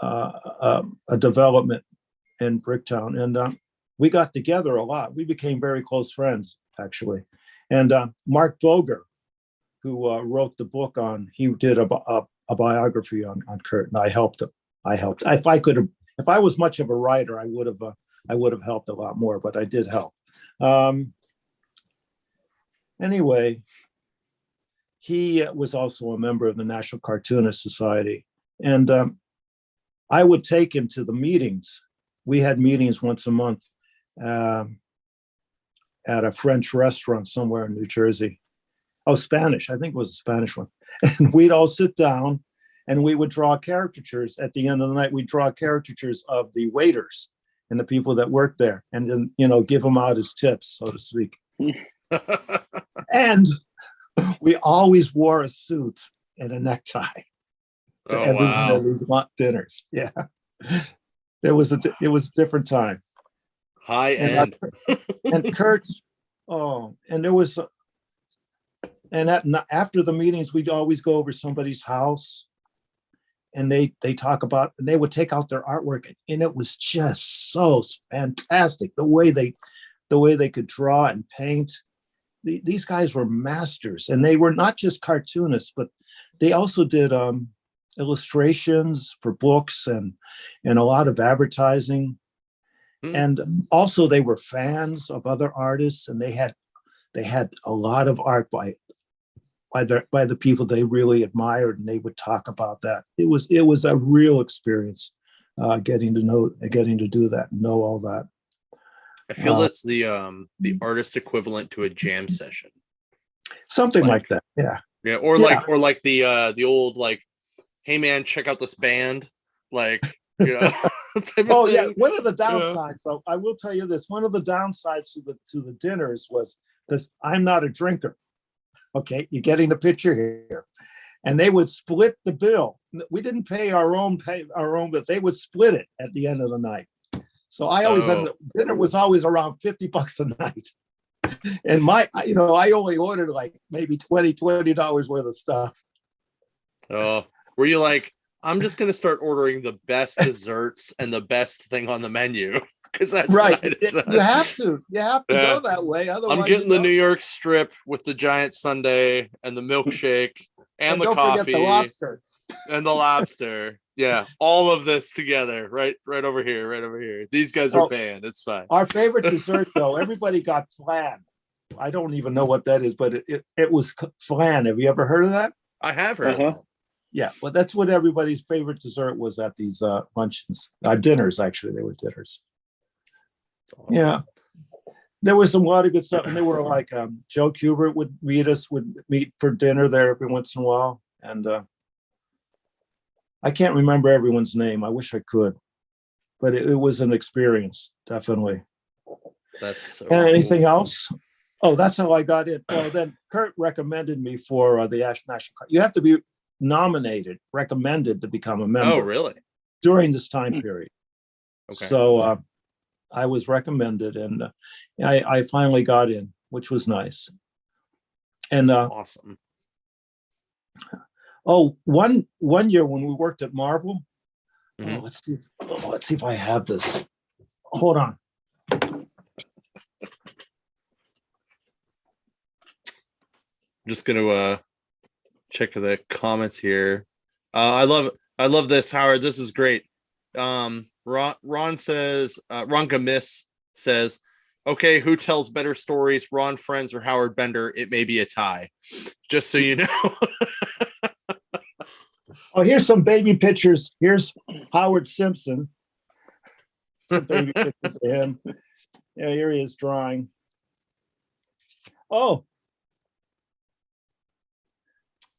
a development in Bricktown, and we got together a lot. We became very close friends, actually. And Mark Boger, who wrote the book he did a biography on Kurt, and I helped him. If I was much of a writer, I would have helped a lot more, but I did help. Anyway, he was also a member of the National Cartoonist Society, and I would take him to the meetings. We had meetings once a month at a French restaurant somewhere in New Jersey. Oh, Spanish. I think it was a Spanish one. And we'd all sit down and we would draw caricatures. At the end of the night, we'd draw caricatures of the waiters and the people that worked there, and then, give them out as tips, so to speak. And we always wore a suit and a necktie to every one of these dinners. Yeah. It was a different time. High end. And Kurt's, and there was, after the meetings, we'd always go over somebody's house, and they talk about, and they would take out their artwork, and it was just so fantastic the way they could draw and paint. These guys were masters, and they were not just cartoonists, but they also did illustrations for books and a lot of advertising. And also they were fans of other artists, and they had a lot of art by the people they really admired, and they would talk about that. It was a real experience getting to do that and know all that. I feel that's the artist equivalent to a jam session. Something like that. Yeah. Yeah. Or like the old, like, hey man, check out this band. Like, type of yeah. One of the downsides, so I will tell you this, one of the downsides to the dinners was, because I'm not a drinker. Okay, you're getting the picture here. And they would split the bill. We didn't pay our own, but they would split it at the end of the night. So I always dinner was always around $50 a night. And I only ordered like maybe $20 worth of stuff. Oh, were you like, I'm just going to start ordering the best desserts and the best thing on the menu? Because that's right. You have to go that way. Otherwise, I'm getting the New York strip with the giant sundae and the milkshake and the don't coffee, forget the lobster. And the lobster. Yeah, all of this together, right over here. These guys are paying. It's fine. Our favorite dessert, though, everybody got flan. I don't even know what that is, but it was flan. Have you ever heard of that? I have heard. Of it. Yeah, well, that's what everybody's favorite dessert was at these luncheons, dinners. Actually, they were dinners. Awesome. Yeah. There was a lot of good stuff. And they were like, Joe Kubert would meet for dinner there every once in a while. And I can't remember everyone's name. I wish I could. But it was an experience, definitely. That's so and cool. Anything else? Oh, that's how I got in. Well, then Kurt recommended me for the National. You have to be recommended to become a member. Oh, really? During this time period. Okay. So I was recommended, and I finally got in, which was nice. And awesome. Oh, one year when we worked at Marvel. Mm-hmm. Let's see if I have this. Hold on. I'm just gonna check the comments here. I love this, Howard. This is great. Ron says, Ronka Miss says, okay, who tells better stories, Ron Friends or Howard Bender? It may be a tie. Just so you know. Oh, here's some baby pictures. Here's Howard Simpson. Some baby pictures of him. Yeah, here he is drawing. Oh,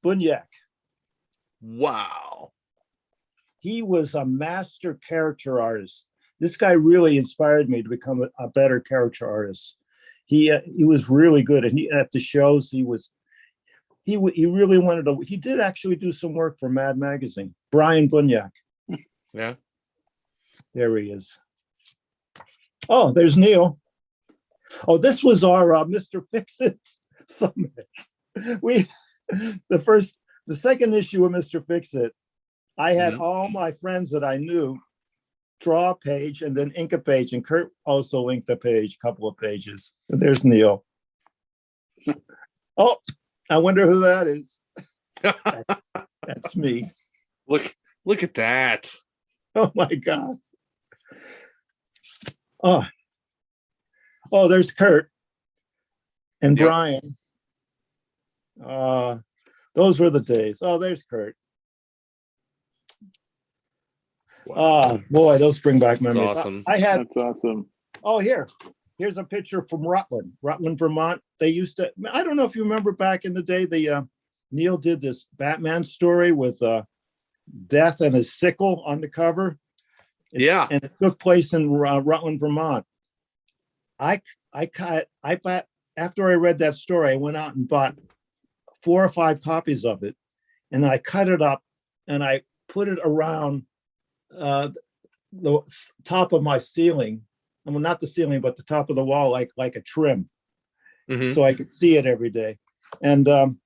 Bunyak. Wow. He was a master character artist. This guy really inspired me to become a better character artist. He was really good, and at the shows he really wanted to. He did actually do some work for Mad Magazine. Brian Bunyak. Yeah. There he is. Oh, there's Neil. Oh, this was our Mr. Fix-It summit. The second issue of Mr. Fix-It, I had all my friends that I knew draw a page and then ink a page, and Kurt also inked a page, a couple of pages. And there's Neil. Oh, I wonder who that is. That's me. Look at that. Oh my God. Oh, there's Kurt and Brian. Those were the days. Oh, there's Kurt. Wow. Boy, those bring back memories. That's awesome. That's awesome. Oh, here's a picture from Rutland, Vermont. They used to, I don't know if you remember back in the day, Neil did this Batman story with Death and his sickle on the cover. And it took place in Rutland, Vermont. After I read that story, I went out and bought 4 or 5 copies of it, and I cut it up and I put it around the top of my ceiling. I mean, not the ceiling, but the top of the wall, like a trim, so I could see it every day. And the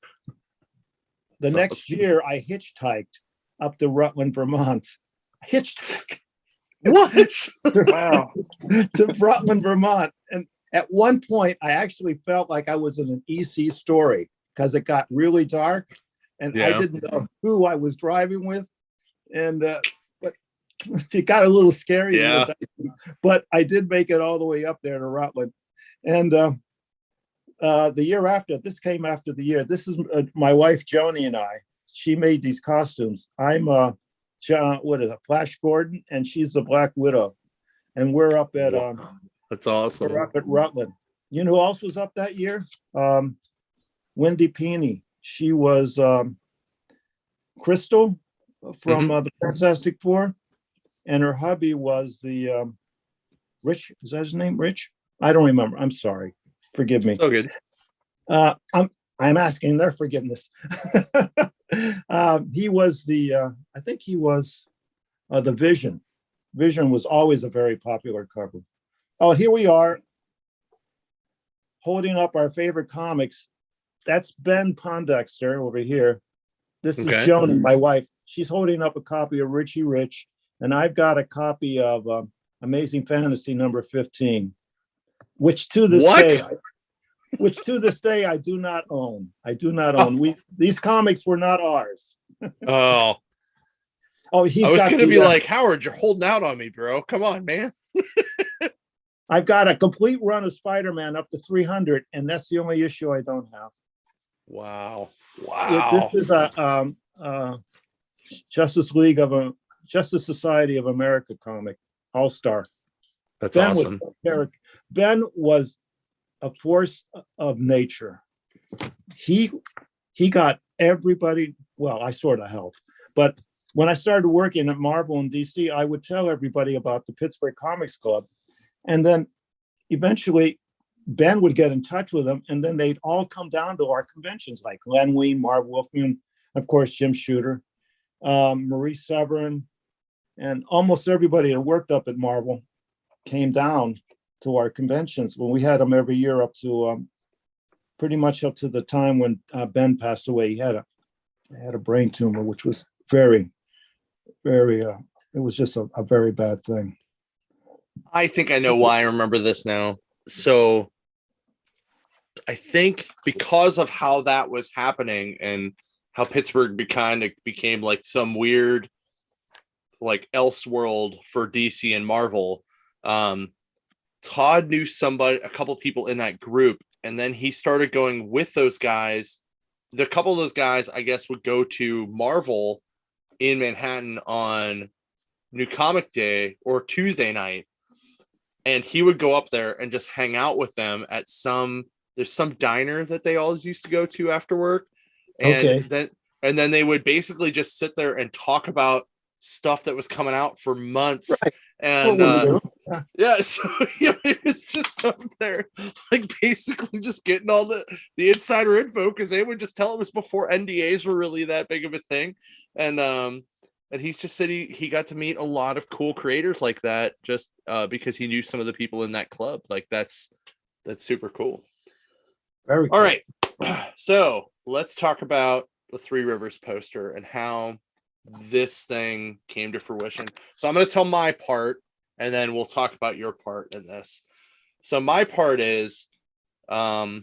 next year, I hitchhiked up to Rutland, Vermont. Hitchhike. What? Wow. To Rutland, Vermont. And at one point, I actually felt like I was in an EC story because it got really dark, and I didn't know who I was driving with. And but it got a little scary. Yeah. But I did make it all the way up there to Rutland. And the year after, this came after the year. This is my wife, Joni, and I. She made these costumes. I'm Flash Gordon, and she's the Black Widow. And we're up at that's awesome. We're up at Rutland. You know who else was up that year? Wendy Peeney. She was Crystal from the Fantastic Four, and her hubby was the Rich. Is that his name? Rich? I don't remember. I'm sorry. Forgive me. So good. I'm asking their forgiveness. He was I think he was the Vision. Vision was always a very popular cover. Oh, here we are holding up our favorite comics. That's Ben Pondexter over here. This is Joni, my wife. She's holding up a copy of Richie Rich, and I've got a copy of Amazing Fantasy number 15, which to this day I do not own. I do not own. These comics were not ours. Oh, I was going to be like, Howard, you're holding out on me, bro. Come on, man. I've got a complete run of Spider-Man up to 300, and that's the only issue I don't have. Wow. This is a Justice Society of America comic, All-Star. That's Ben awesome. Ben was a force of nature. He got everybody. Well, I sort of helped, but when I started working at Marvel in DC, I would tell everybody about the Pittsburgh Comics Club, and then eventually Ben would get in touch with them, and then they'd all come down to our conventions, like Len Wein, Marv Wolfman, of course, Jim Shooter, Marie Severin, and almost everybody that worked up at Marvel came down to our conventions when we had them every year up to pretty much up to the time when Ben passed away. He had a brain tumor, which was very, very, it was just a very bad thing. I think I know why I remember this now. So I think because of how that was happening and how Pittsburgh became like some weird, like Elseworld for DC and Marvel. Todd knew a couple people in that group, and then he started going with those guys. The couple of those guys, I guess, would go to Marvel in Manhattan on New Comic Day or Tuesday night, and he would go up there and just hang out with them at there's some diner that they always used to go to after work, and then they would basically just sit there and talk about stuff that was coming out for months. Right. And so it was just up there, like basically just getting all the insider info, because they would just tell it was before NDAs were really that big of a thing. And he's just said he got to meet a lot of cool creators like that, just because he knew some of the people in that club. Like that's super cool. Very cool. All right, so let's talk about the Three Rivers poster and how this thing came to fruition. So I'm going to tell my part, and then we'll talk about your part in this. So my part is the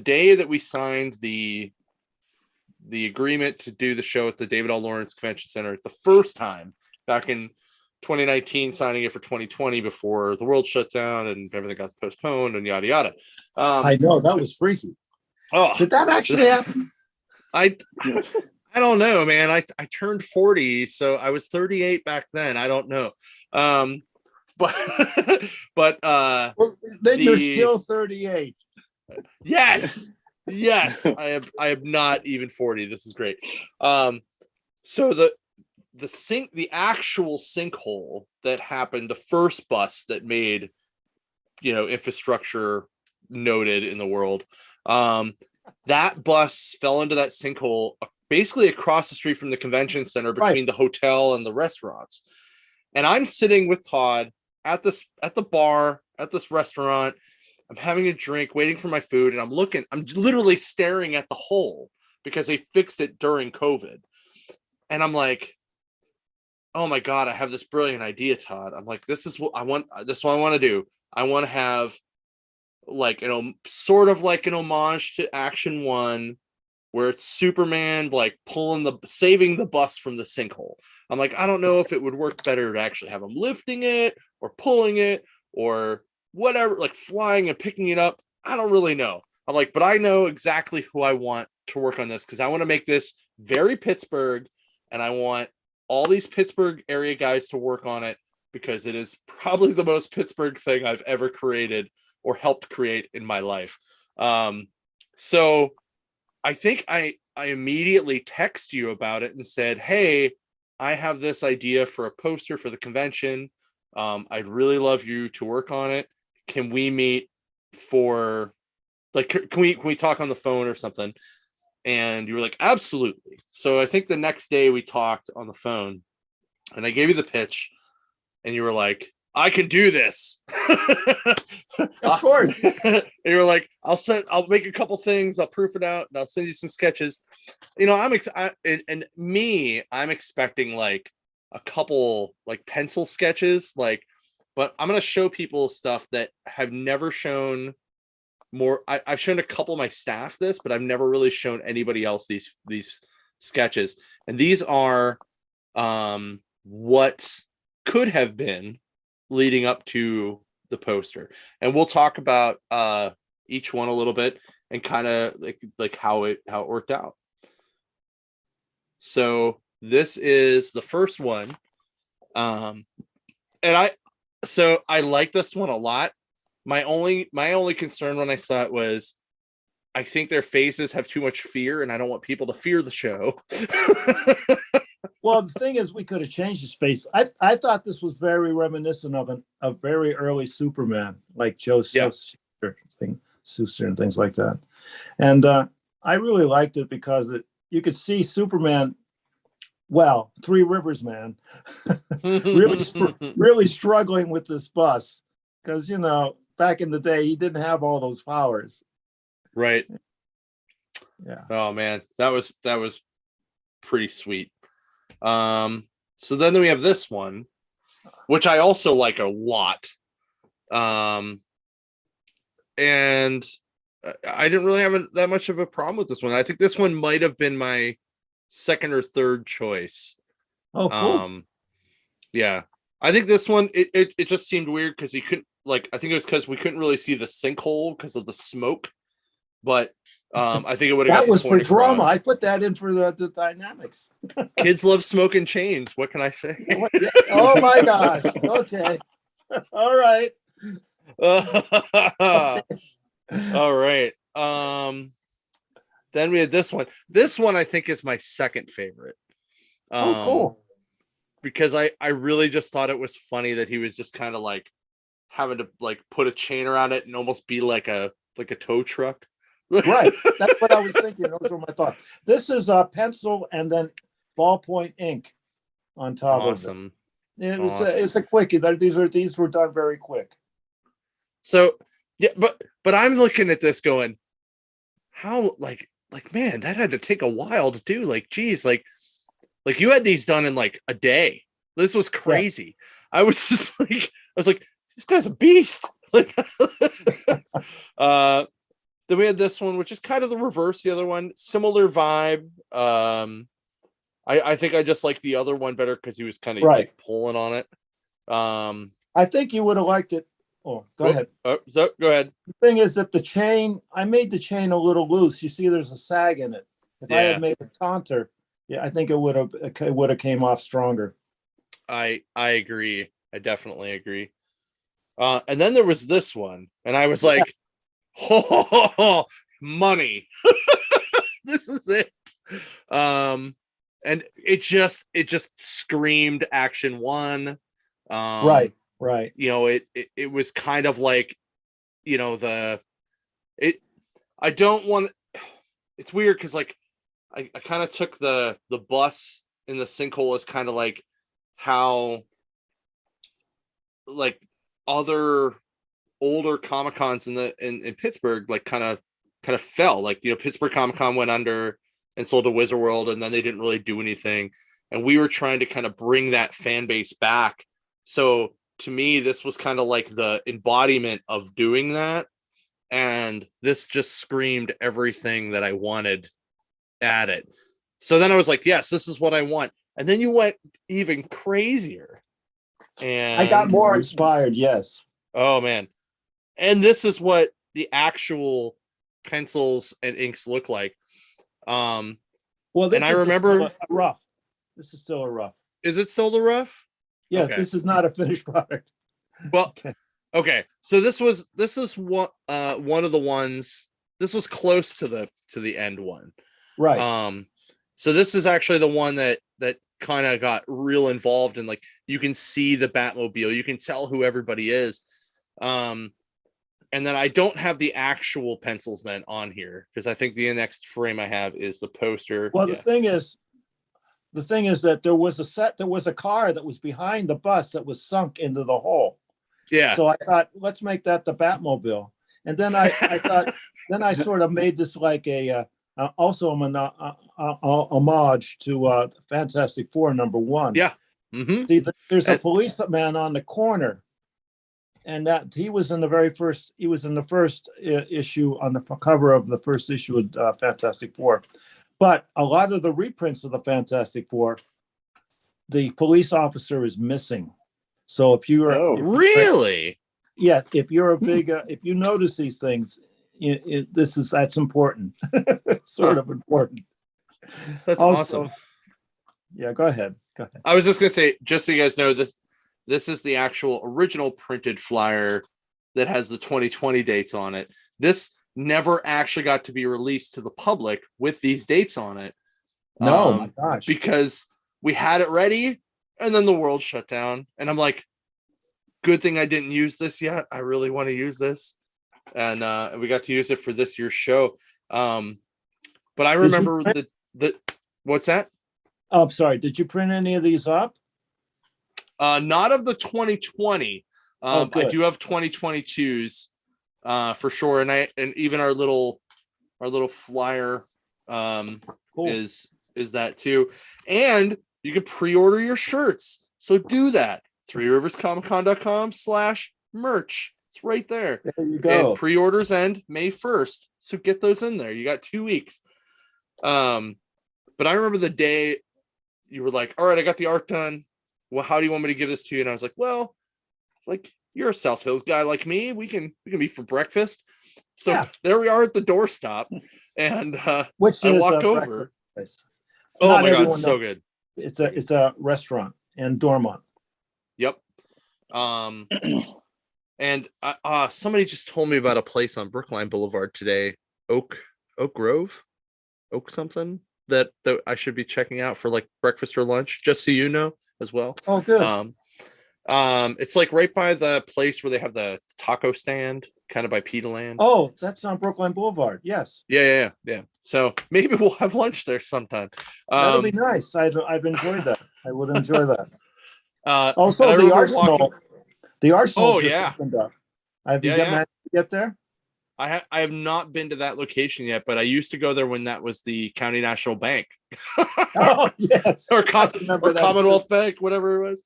day that we signed the agreement to do the show at the David L. Lawrence Convention Center the first time back in 2019, signing it for 2020 before the world shut down and everything got postponed and yada yada. I know, that was freaky. Oh, did that actually happen? I don't know, man. I turned 40, so I was 38 back then. I don't know. But well, then you're still 38. Yes. I am not even 40. This is great. So the actual sinkhole that happened, the first bus that made, infrastructure noted in the world, that bus fell into that sinkhole basically across the street from the convention center between the hotel and the restaurants. And I'm sitting with Todd at the bar at this restaurant. I'm having a drink, waiting for my food, and I'm literally staring at the hole because they fixed it during COVID. And I'm like, oh my God, I have this brilliant idea, Todd. I'm like, this is what I want to do. I want to have like, sort of like an homage to Action 1, where it's Superman like saving the bus from the sinkhole. I'm like, I don't know if it would work better to actually have him lifting it or pulling it or whatever, like flying and picking it up. I don't really know. I'm like, but I know exactly who I want to work on this, because I want to make this very Pittsburgh, and I want all these Pittsburgh area guys to work on it, because it is probably the most Pittsburgh thing I've ever created or helped create in my life. So I think I immediately text you about it and said, hey, I have this idea for a poster for the convention. I'd really love you to work on it. Can we meet for can we talk on the phone or something? And you were like, absolutely. So I think the next day we talked on the phone, and I gave you the pitch, and you were like, I can do this. Of course. And you were like, I'll make a couple things, I'll proof it out, and I'll send you some sketches. I'm expecting like a couple like pencil sketches, but I'm going to show people stuff that have never shown more. I've shown a couple of my staff this, but I've never really shown anybody else these sketches. And these are what could have been leading up to the poster. And we'll talk about each one a little bit and kind of like how it worked out. So this is the first one. So I like this one a lot. My only concern when I saw it was I think their faces have too much fear, and I don't want people to fear the show. Well, the thing is, we could have changed his face. I thought this was very reminiscent of a very early Superman, like Joe Shuster and things like that. And I really liked it because you could see Superman, well, Three Rivers Man, really struggling with this bus because, back in the day, he didn't have all those powers. Right. Yeah. Oh man, that was pretty sweet. So then we have this one, which I also like a lot. And I didn't really have that much of a problem with this one. I think this one might have been my second or third choice. Oh, cool. Yeah. I think this one, it just seemed weird because he couldn't, I think it was because we couldn't really see the sinkhole because of the smoke. But I think it would have got that was for drama. Across. I put that in for the dynamics. Kids love smoking chains. What can I say? Oh my gosh. Okay. All right. All right. Then we had this one. This one I think is my second favorite. Oh, cool. Because I really just thought it was funny that he was just kind of having to put a chain around it and almost be like a tow truck. Right. That's what I was thinking. Those were my thoughts. This is a pencil and then ballpoint ink on top awesome. of it. It's a quickie. These were done very quick. So yeah, but I'm looking at this going, how man, that had to take a while to do. Geez, you had these done in a day. This was crazy. Yeah. I was like, this guy's a beast. Then we had this one, which is kind of the reverse. The other one, similar vibe. I think I just like the other one better because he was kind of pulling on it. I think you would have liked it. Oh, go ahead. So go ahead. The thing is that I made the chain a little loose. You see, there's a sag in it. If I had made it taunter, I think it would have came off stronger. I agree. I definitely agree. And then there was this one, and I was like, oh, money. This is it. And it just screamed Action 1. Right. It was kind of I don't want, it's weird because I kind of took the bus in the sinkhole as kind of how other older Comic-Cons in Pittsburgh kind of fell. Pittsburgh Comic-Con went under and sold to Wizard World, and then they didn't really do anything, and we were trying to kind of bring that fan base back. So to me, this was kind of the embodiment of doing that, and this just screamed everything that I wanted at it. So then I was like, yes, this is what I want. And then you went even crazier, and I got more inspired. Yes. Oh man. And this is what the actual pencils and inks look like. Well, and I remember a rough. This is still a rough. Is it still the rough? Yeah, okay. This is not a finished product. Well, okay. So this is one of the ones. This was close to the end one. Right. So this is actually the one that kind of got real involved in you can see the Batmobile, you can tell who everybody is. And then I don't have the actual pencils then on here because I think the next frame I have is the poster. Well, the thing is that there was a car that was behind the bus that was sunk into the hole. Yeah. So I thought, let's make that the Batmobile. And then I thought, then I sort of made this also a homage to Fantastic Four #1. Yeah. Mm-hmm. See, there's a policeman on the corner. And that he was in the first issue on the cover of the first issue of Fantastic Four. But a lot of the reprints of the Fantastic Four, the police officer is missing. So if you're really, if you're a big if you notice these things, that's important. It's sort of important. That's also awesome. Yeah, go ahead. I was just gonna say, just so you guys know, This is the actual original printed flyer that has the 2020 dates on it. This never actually got to be released to the public with these dates on it. No, my gosh. Because we had it ready and then the world shut down. And I'm like, good thing I didn't use this yet. I really want to use this. And we got to use it for this year's show. But I remember the what's that? Oh, I'm sorry. Did you print any of these up? Not of the 2020. I do have 2022s for sure. And even our little flyer Cool. is that too. And you can pre-order your shirts. So do that. threeriverscomiccon.com/merch. It's right there. There you go. And pre-orders end May 1st. So get those in there. You got 2 weeks. But I remember the day you were like, all right, I got the art done. Well, how do you want me to give this to you? And I was like, well, like, you're a South Hills guy like me. We can meet for breakfast. So there we are at the doorstop. And Which I is walk over. Place. Oh Not my God, everyone so knows. good. It's a restaurant in Dormont. Yep. And somebody just told me about a place on Brookline Boulevard today, Oak Grove, Oak something that I should be checking out for like breakfast or lunch, just so you know as well. Oh, good. It's like right by the place where they have the taco stand, kind of by Peterland. Oh, that's on Brookline Boulevard. Yes. Yeah. So maybe we'll have lunch there sometime. That'll be nice. I've enjoyed that. I would enjoy that. Also, the Arsenal. The Arsenal. Oh, just yeah. opened up. Have you managed to get there? I have not been to that location yet, but I used to go there when that was the County National Bank. Oh, yes. or Commonwealth Bank, whatever it was.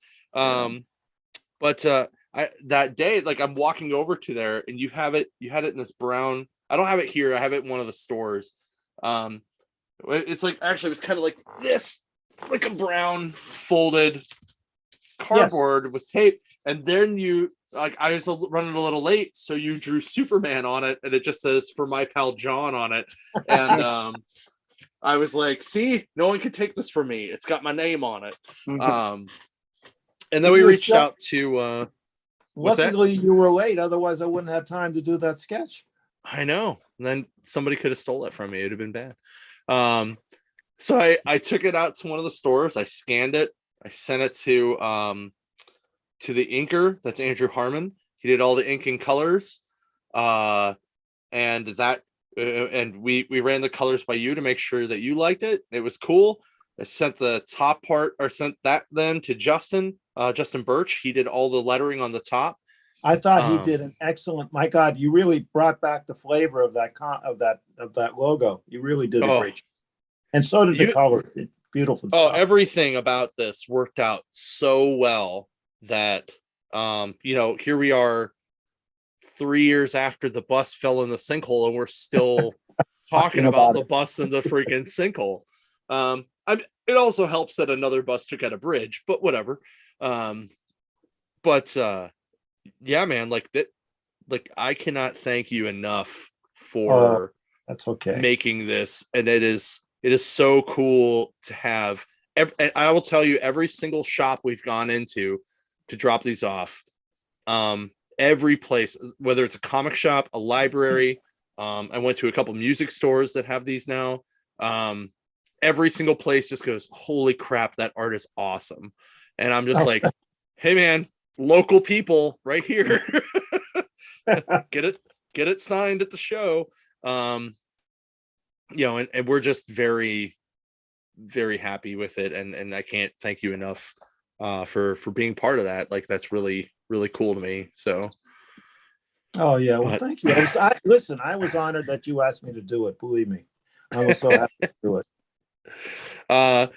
But that day, like, I'm walking over to there, and you had it in this brown. I don't have it here. I have it in one of the stores. It's like, actually, it was kind of like this, like a brown folded cardboard with tape, and then I was running a little late, so you drew Superman on it, and it just says "For my pal Jon" on it, and I was like, "See, no one can take this from me. It's got my name on it." And then we reached out to. Luckily, you were late. Otherwise, I wouldn't have time to do that sketch. I know. And then somebody could have stole it from me. It'd have been bad. So I took it out to one of the stores. I scanned it. I sent it to the inker. That's Andrew Harmon. He did all the inking colors. And we ran the colors by you to make sure that you liked it. It was cool. I sent the top part, or sent that then to Justin Birch. He did all the lettering on the top. I thought he did an excellent. My God, you really brought back the flavor of that logo. You really did a great job. And so did the color. Beautiful job. Everything about this worked out so well that here we are 3 years after the bus fell in the sinkhole, and we're still talking about the bus in the freaking sinkhole. It also helps that another bus took out a bridge, but whatever. Yeah, man, like that, like, I cannot thank you enough for that's okay making this, and it is so cool to have. I will tell you, every single shop we've gone into to drop these off, every place, whether it's a comic shop, a library, I went to a couple music stores that have these now. Every single place just goes, holy crap, that art is awesome. And I'm just like, hey man, local people right here. get it signed at the show. And we're just very, very happy with it. And I can't thank you enough for being part of that. Like, that's really, really cool to me. So. Oh yeah. Well, thank you. Listen, I was honored that you asked me to do it. Believe me, I was so happy to do it. I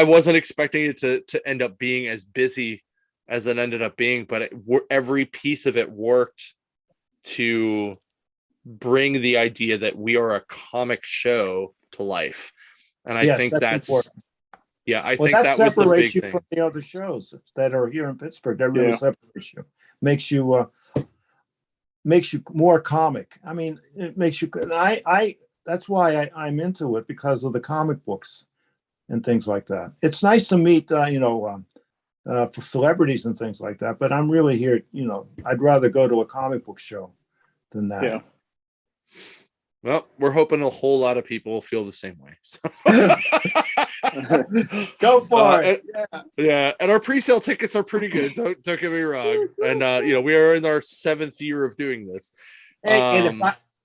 wasn't expecting it to end up being as busy as it ended up being, but every piece of it worked to bring the idea that we are a comic show to life. And I think that's important. I think that was the big thing. From the other shows that are here in Pittsburgh, that really separates you, makes you more comic. I mean, it makes you. I that's why I'm into it, because of the comic books and things like that. It's nice to meet for celebrities and things like that. But I'm really here, I'd rather go to a comic book show than that. Yeah. Well, we're hoping a whole lot of people feel the same way. So. Go for it. Yeah. And our pre-sale tickets are pretty good. Don't get me wrong. And we are in our 7th year of doing this. Hey, and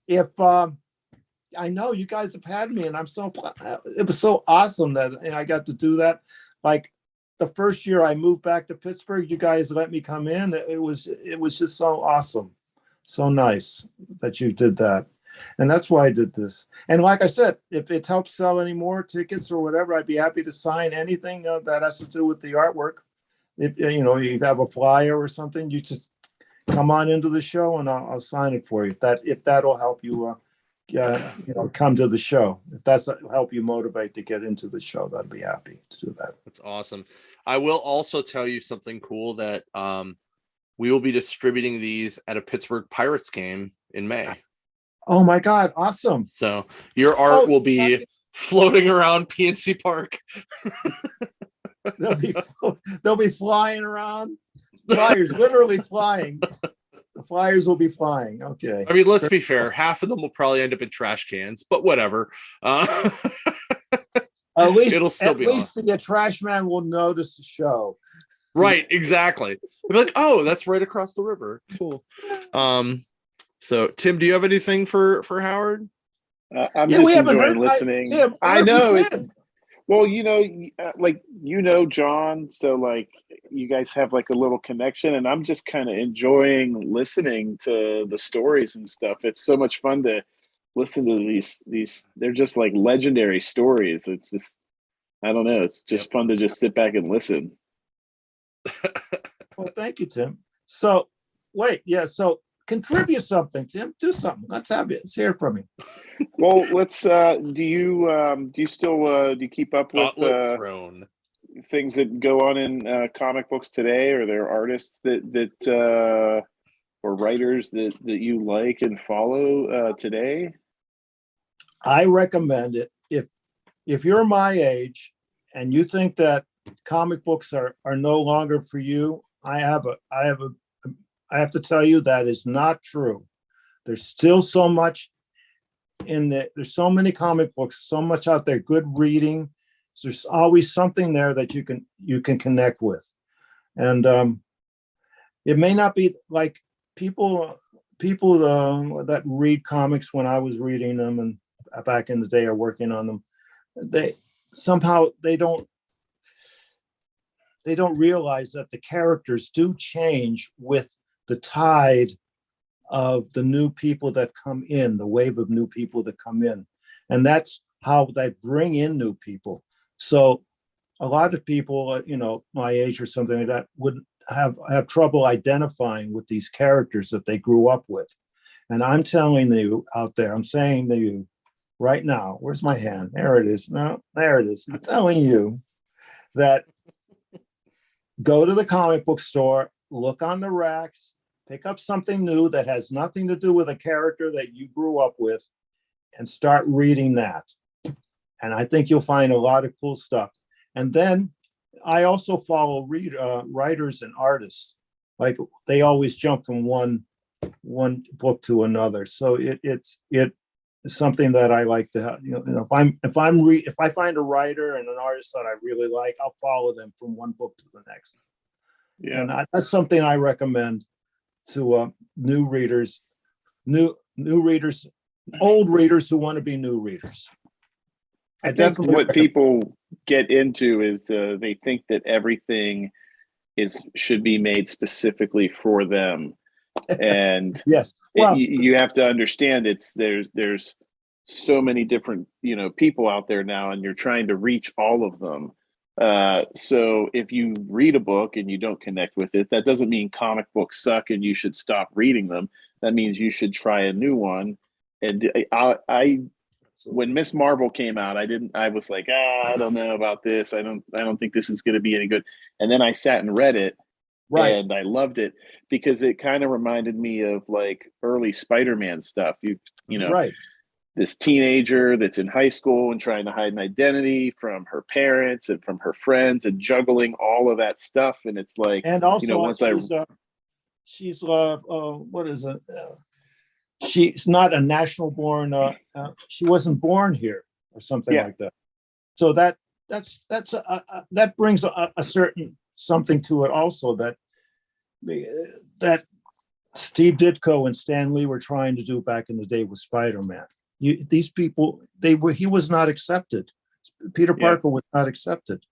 if I know you guys have had me, and it was so awesome that I got to do that. Like the first year I moved back to Pittsburgh, you guys let me come in. It was just so awesome, so nice that you did that. And that's why I did this. And like I said, if it helps sell any more tickets or whatever, I'd be happy to sign anything that has to do with the artwork. If you have a flyer or something, you just come on into the show and I'll sign it for you. If that'll help you, come to the show. If that's help you motivate to get into the show, I'd be happy to do that. That's awesome. I will also tell you something cool that we will be distributing these at a Pittsburgh Pirates game in May. Oh my God. Awesome. So your art will be floating around PNC Park. They'll be flying around. Flyers literally flying. The flyers will be flying. Okay. I mean, let's be fair. Half of them will probably end up in trash cans, but whatever. At least it'll still be awesome. The trash man will notice the show. Right. Exactly. They'll be like, oh, that's right across the river. Cool. So, Tim, do you have anything for Howard? I'm just enjoying listening. Tim, I know. Well, Jon, so like you guys have like a little connection, and I'm just kind of enjoying listening to the stories and stuff. It's so much fun to listen to these. They're just like legendary stories. It's just, I don't know. It's just fun to just sit back and listen. Well, thank you, Tim. So, so contribute something, Tim. Do something. Let's hear it from you. Well, let's. Do you keep up with things that go on in comic books today? Are there artists that or writers that you like and follow today? I recommend it if you're my age and you think that comic books are no longer for you. I have to tell you that is not true. There's still so much there's so many comic books, so much out there, good reading. So there's always something there that you can connect with. And it may not be like people that read comics when I was reading them and back in the day are working on them. They don't realize that the characters do change with the tide of the new people that come in, the wave of new people that come in. And that's how they bring in new people. So a lot of people, my age or something like that, would have trouble identifying with these characters that they grew up with. And I'm telling you out there, I'm saying to you right now, where's my hand? There it is. No, there it is. I'm telling you that go to the comic book store, look on the racks, pick up something new that has nothing to do with a character that you grew up with, and start reading that. And I think you'll find a lot of cool stuff. And then I also follow writers and artists. Like they always jump from one book to another. So it's something that I like to have. If I find a writer and an artist that I really like, I'll follow them from one book to the next. Yeah, and that's something I recommend to new readers, old readers who want to be new readers. I think what people get into is they think that everything should be made specifically for them, and yes, you have to understand there's so many different people out there now, and you're trying to reach all of them. So if you read a book and you don't connect with it, that doesn't mean comic books suck and you should stop reading them. That means you should try a new one. And I when Miss Marvel came out, I was like, I don't know about this. I don't think this is going to be any good. And then I sat and read it, right, and I loved it because it kind of reminded me of like early Spider-Man stuff. Right. this teenager that's in high school and trying to hide an identity from her parents and from her friends and juggling all of that stuff. And it's like, And also, once she's what is it? She's not a national born. She wasn't born here or something like that. So that brings a certain something to it also that Steve Ditko and Stan Lee were trying to do back in the day with Spider-Man. These people, he was not accepted. Peter Parker was not accepted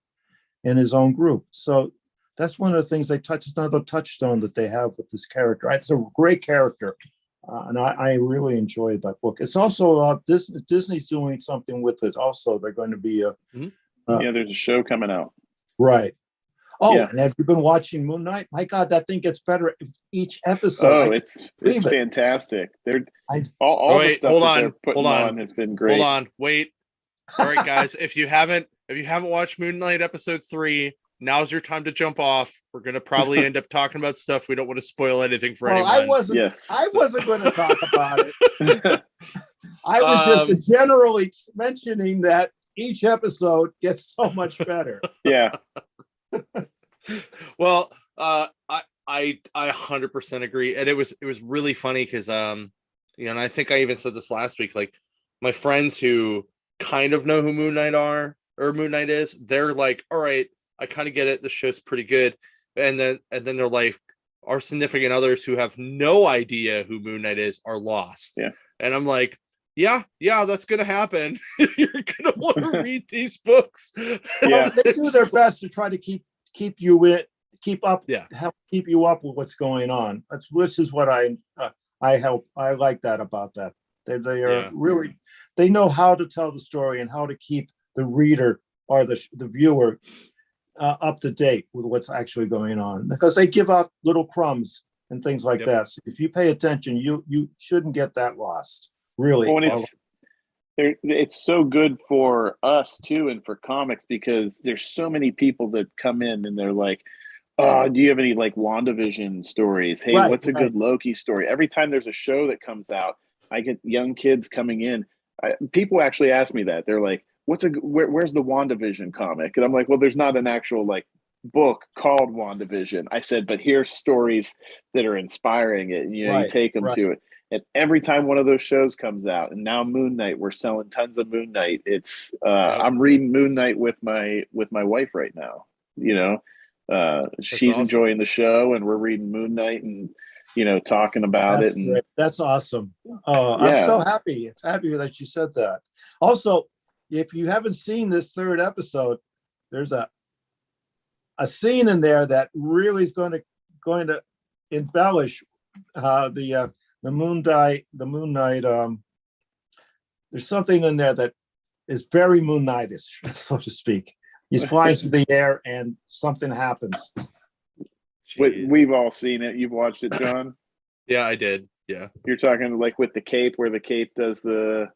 in his own group. So that's one of the things they touch. It's another touchstone that they have with this character. It's a great character. And I really enjoyed that book. It's also Disney's doing something with it. Also, they're going to be there's a show coming out. Right. Oh, and have you been watching Moon Knight? My God, that thing gets better each episode. Oh, it's fantastic. All the stuff they're putting on has been great. Hold on, wait. All right, guys, if you haven't watched Moon Knight episode 3, now's your time to jump off. We're gonna probably end up talking about stuff. We don't want to spoil anything for anyone. I wasn't going to talk about it. I was just generally mentioning that each episode gets so much better. Yeah. Well, I 100% agree, and it was really funny because and I think I even said this last week. Like my friends who kind of know who Moon Knight is, they're like, all right, I kind of get it. The show's pretty good, and then they're like, our significant others who have no idea who Moon Knight is are lost. Yeah, and I'm like, yeah, that's gonna happen. You're gonna want to read these books. Yeah, they do their best to try to keep help keep you up with what's going on. This is what I like that about that. They are really, they know how to tell the story and how to keep the reader or the viewer up to date with what's actually going on, because they give out little crumbs and things like that. So if you pay attention, you shouldn't get that lost. Really. Well, it's so good for us too, and for comics, because there's so many people that come in and they're like, "Oh, do you have any like WandaVision stories? Hey, what's a good Loki story?" Every time there's a show that comes out, I get young kids coming in. People actually ask me that. They're like, where's the WandaVision comic? And I'm like, well, there's not an actual like book called WandaVision. I said, but here's stories that are inspiring it. You take them to it. And every time one of those shows comes out, and now Moon Knight, we're selling tons of Moon Knight. It's I'm reading Moon Knight with my wife right now. She's awesome. Enjoying the show, and we're reading Moon Knight and talking about it. And great. That's awesome. I'm so happy. It's happy that you said that. Also, if you haven't seen this third episode, there's a scene in there that really is going to embellish the Moon Knight. There's something in there that is very Moon Knight-ish, so to speak. He's flying through the air and something happens. We've all seen it. You've watched it, John? Yeah, I did. Yeah. You're talking like with the cape, where the cape does the...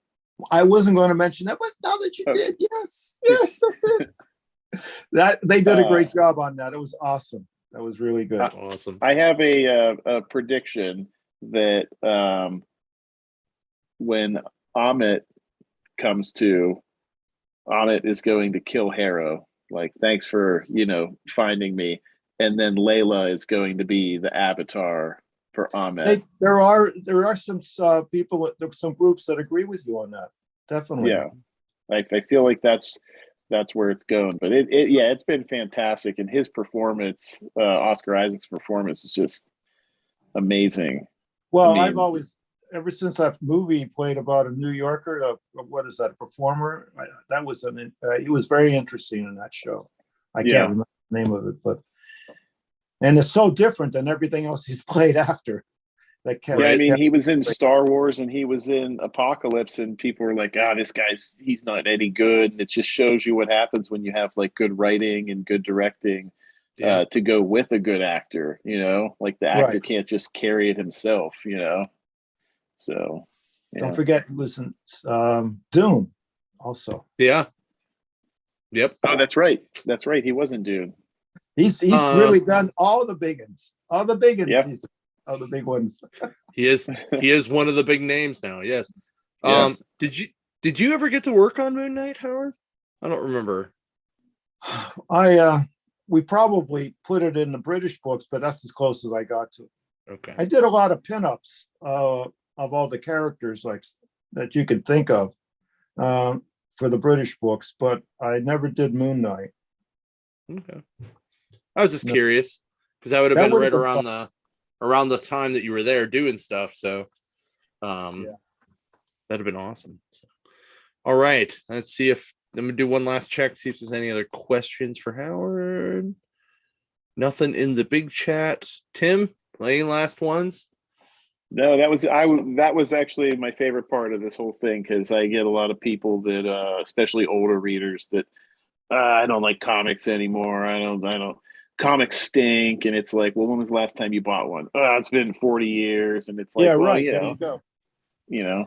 I wasn't going to mention that, but now that you did, yes, that's it. That they did a great job on that. It was awesome. That was really good. Awesome. I have a prediction that when Amit comes to, Amit is going to kill Harrow. Like, thanks for finding me. And then Layla is going to be the avatar for Amit. There are some people, some groups that agree with you on that. Definitely. Yeah, I feel like that's where it's going. But it's been fantastic, and his performance, Oscar Isaac's performance, is just amazing. Well, I've always, ever since that movie played about a New Yorker, what is that, a performer? He was very interesting in that show. I can't remember the name of it, and it's so different than everything else he's played after. He was in Star Wars and he was in Apocalypse, and people were like, this guy's, he's not any good. And it just shows you what happens when you have like good writing and good directing to go with a good actor, like the actor can't just carry it himself, So don't forget he was in Dune also. Yeah. Yep. Oh, that's right. He was in Dune. He's really done all the big ones. All the big ones. Yeah. All the big ones. He is one of the big names now. Yes. Did you ever get to work on Moon Knight, Howard? I don't remember. We probably put it in the British books, but that's as close as I got to. Okay. I did a lot of pinups of all the characters like that you could think of for the British books, but I never did Moon Knight. Okay. I was just curious because that would have been right around the time that you were there doing stuff. So that'd have been awesome. So, all right. Let's see if I'm gonna do one last check, see if there's any other questions for Howard. Nothing in the big chat. Tim, any last ones? No, that was actually my favorite part of this whole thing, because I get a lot of people that especially older readers that I don't like comics anymore. I don't comics stink. And it's like, well, when was the last time you bought one? Oh, it's been 40 years. And it's like, well, right. you There know, you go. You know,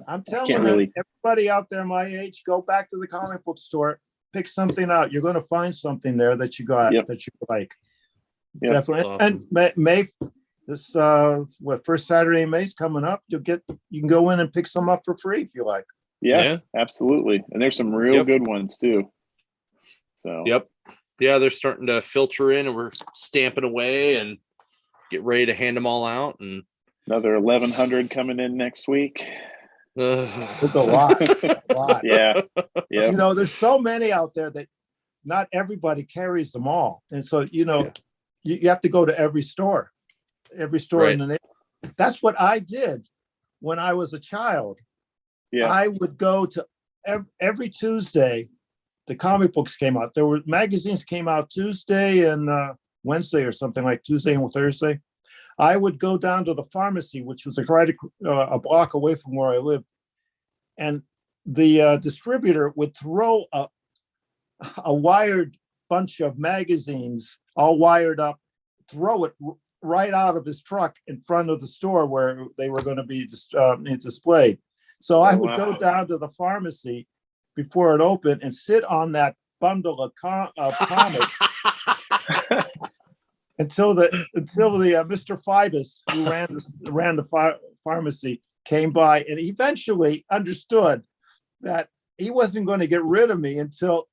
I'm telling you, everybody out there my age, go back to the comic book store, pick something out. You're going to find something there that you got that you like. Yep. Definitely. Awesome. And May, this first Saturday in May's coming up. You can go in and pick some up for free if you like. Yeah, absolutely. And there's some real good ones too. So they're starting to filter in, and we're stamping away and get ready to hand them all out. And another 1,100 coming in next week. There's a lot. Yeah. You know, there's so many out there that not everybody carries them all, and so you have to go to every store in the neighborhood. That's what I did when I was a child. Yeah, I would go to every Tuesday. The comic books came out. There were magazines came out Tuesday and Wednesday or something, like Tuesday and Thursday. I would go down to the pharmacy, which was right a block away from where I lived, and the distributor would throw a wired bunch of magazines, all wired up, throw it right out of his truck in front of the store where they were going to be displayed. So I would go down to the pharmacy before it opened and sit on that bundle of comics until the Mr. Phoebus, who ran the pharmacy, came by and eventually understood that he wasn't going to get rid of me until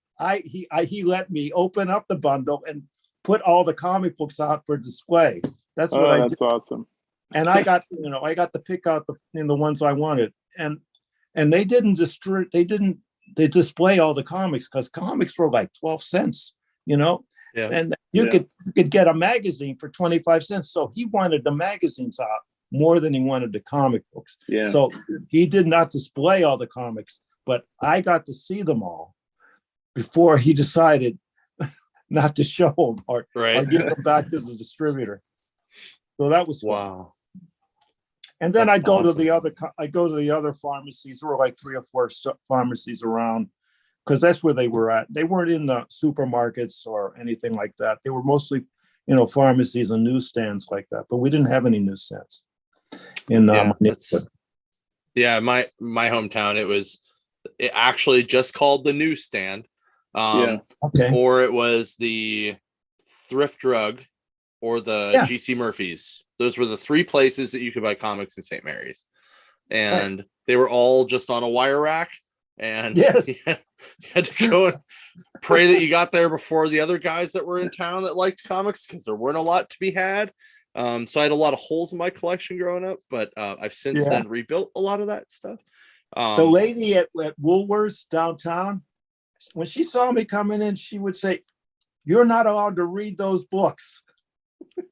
he let me open up the bundle and put all the comic books out for display. That's what I did. That's awesome. And I got to pick out the ones I wanted, and they didn't display all the comics because comics were like 12 cents, and you could get a magazine for 25 cents. So he wanted the magazines out more than he wanted the comic books. Yeah. So he did not display all the comics, but I got to see them all before he decided not to show them or give them back to the distributor. So that was fun. Wow. And then I go to the other pharmacies. There were like 3 or 4 pharmacies around, because that's where they were at. They weren't in the supermarkets or anything like that. They were mostly, pharmacies and newsstands like that. But we didn't have any newsstands in my neighborhood. My hometown. It actually just called the newsstand, or it was the thrift drug, or the GC Murphy's. Those were the 3 places that you could buy comics in St. Mary's. And they were all just on a wire rack. And you had to go and pray that you got there before the other guys that were in town that liked comics, because there weren't a lot to be had. So I had a lot of holes in my collection growing up, but I've since then rebuilt a lot of that stuff. The lady at Woolworths downtown, when she saw me coming in, she would say, "You're not allowed to read those books."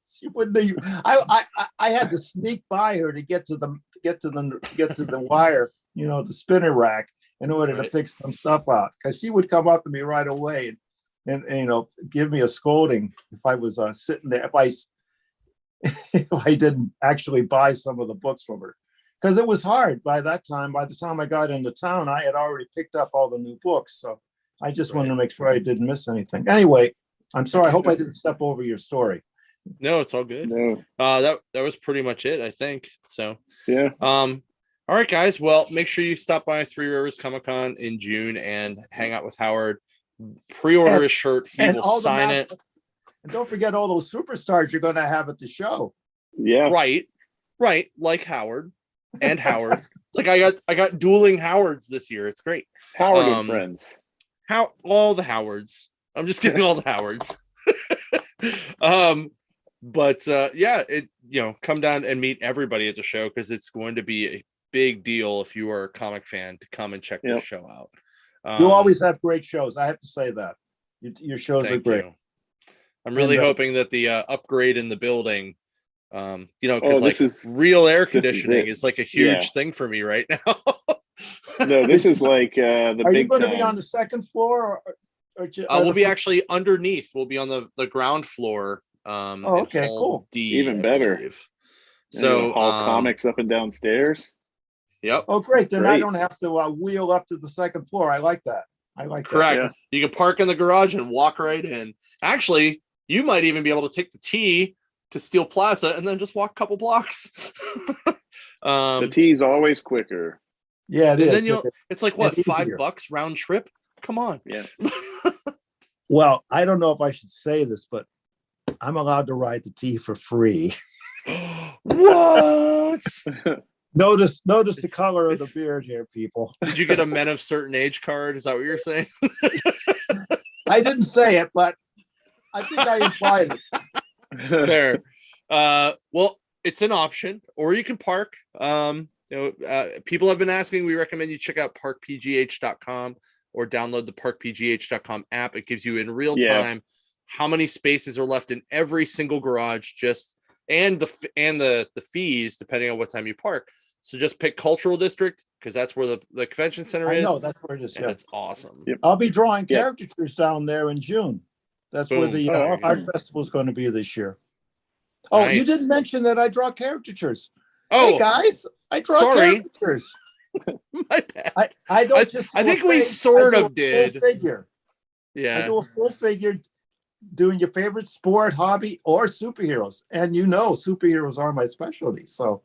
She wouldn't. I had to sneak by her to get to the wire, the spinner rack, in order to fix some stuff out, because she would come up to me right away and give me a scolding if I was sitting there, if I didn't actually buy some of the books from her, because it was hard by that time. By the time I got into town, I had already picked up all the new books, so I just wanted to make sure I didn't miss anything. Anyway, I'm sorry. I hope I didn't step over your story. No, it's all good. No. That was pretty much it, I think. So yeah. All right, guys. Well, make sure you stop by Three Rivers Comic-Con in June and hang out with Howard. Pre-order his shirt. He will sign it. And don't forget all those superstars you're going to have at the show. Yeah. Right. Like Howard and Howard. Like I got dueling Howards this year. It's great. Howard and Friends. All the Howards. I'm just getting all the Howards. But yeah, come down and meet everybody at the show, because it's going to be a big deal if you are a comic fan to come and check this show out. You always have great shows. I have to say that your shows are great. I'm really hoping that the upgrade in the building, because is real air conditioning is like a huge thing for me right now. No, this is like the Are big you going time. to be on the second floor? We'll be actually underneath. We'll be on the ground floor. Okay, cool. D, even better. So haul comics up and down stairs. Yep. Oh, great. Then I don't have to wheel up to the second floor. I like that. Correct. Yeah. You can park in the garage and walk right in. Actually, you might even be able to take the T to Steel Plaza and then just walk a couple blocks. The T is always quicker. Yeah, it is. Then it's like what, $5 round trip? Come on. Yeah. Well, I don't know if I should say this, but I'm allowed to ride the T for free. What? Notice the color of the beard here, people. Did you get a men of certain age card? Is that what you're saying? I didn't say it, but I think I implied it. Fair. Well, it's an option, or you can park. People have been asking. We recommend you check out parkpgh.com or download the parkpgh.com app. It gives you in real time how many spaces are left in every single garage, and the fees depending on what time you park. So just pick Cultural District, because that's where the convention center is. I know, that's where it is. And it's awesome. Yep. I'll be drawing caricatures down there in June. That's where the art festival is going to be this year. Oh, nice. You didn't mention that I draw caricatures. Oh, hey guys, I draw caricatures. My bad. I don't I think we sort of did. Full figure. Yeah. I do a full figure doing your favorite sport, hobby, or superheroes. And superheroes are my specialty. So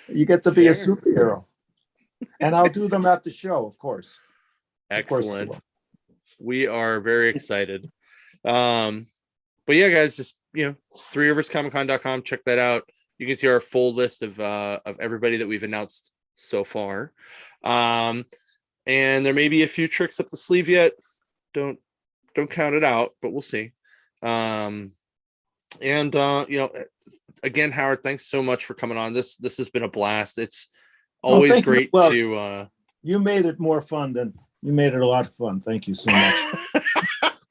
you get to be a superhero. And I'll do them at the show, of course. Excellent. Of course. We are very excited. But yeah, guys, just threeriverscomiccon.com, check that out. You can see our full list of everybody that we've announced so far. And there may be a few tricks up the sleeve yet. Don't count it out, but we'll see. Again, Howard, thanks so much for coming on. This has been a blast. It's always great to you made it more fun you made it a lot of fun. Thank you so much.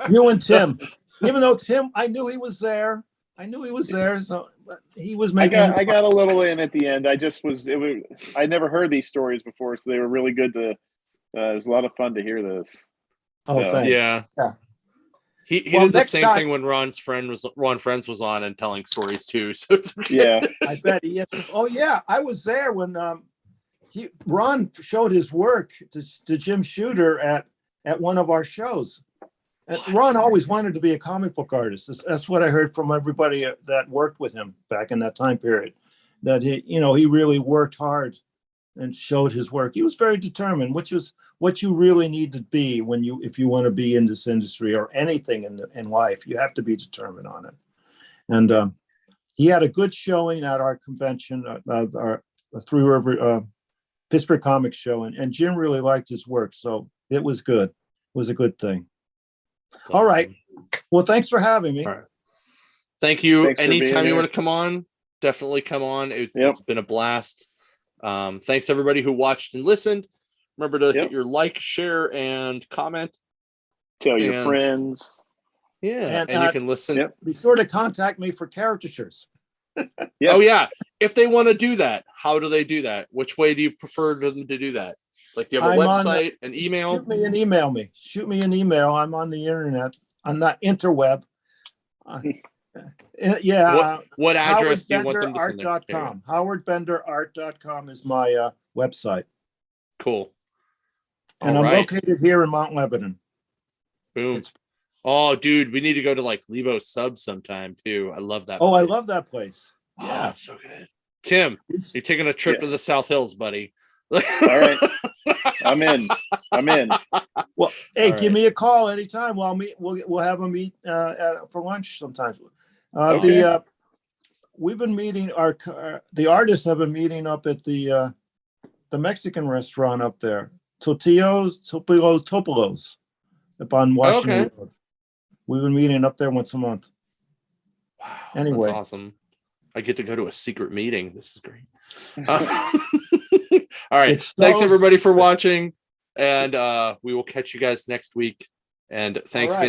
You and Tim, even though Tim, I knew he was there, so he was making I got a little in at the end. I never heard these stories before, so they were really good to it was a lot of fun to hear this. Thanks. Yeah. He did the same thing when Ron Friends was on and telling stories too. So it's I bet he is. Oh yeah, I was there when Ron showed his work to Jim Shooter at one of our shows. Ron always wanted to be a comic book artist. That's what I heard from everybody that worked with him back in that time period. That he really worked hard and showed his work. He was very determined, which is what you really need to be if you want to be in this industry or anything in life. You have to be determined on it. And he had a good showing at our convention, our Three River Pittsburgh Comics Show, and Jim really liked his work, so it was good. It was a good thing. Awesome. All right. Well, thanks for having me. All right. Thank you. Anytime you want to come on, definitely come on. It's been a blast. Thanks everybody who watched and listened. Remember to hit your like, share, and comment. Tell your friends. Yeah, and you can listen. Be sure to contact me for caricatures. Oh yeah, if they want to do that, how do they do that? Which way do you prefer them to do that? Like, do you have a website, an email? Shoot me an email. I'm on the internet. I'm not interweb. What address do you want them to send there? HowardBenderArt.com is my website. Cool. And I'm located here in Mount Lebanon. Boom. Oh, dude, we need to go to like Lebo Sub sometime too. I love that. Oh, place. I love that place. Yeah, it's so good. Tim, you're taking a trip to the South Hills, buddy. All right. I'm in. Well, hey, give me a call anytime. We'll have a meet for lunch sometimes. We've been meeting the artists have been meeting up at the the Mexican restaurant up there, Topolos, up on Washington Road. We've been meeting up there once a month. Wow, Anyway. that's awesome. I get to go to a secret meeting. This is great. All right. Thanks everybody for watching. And we will catch you guys next week. And thanks again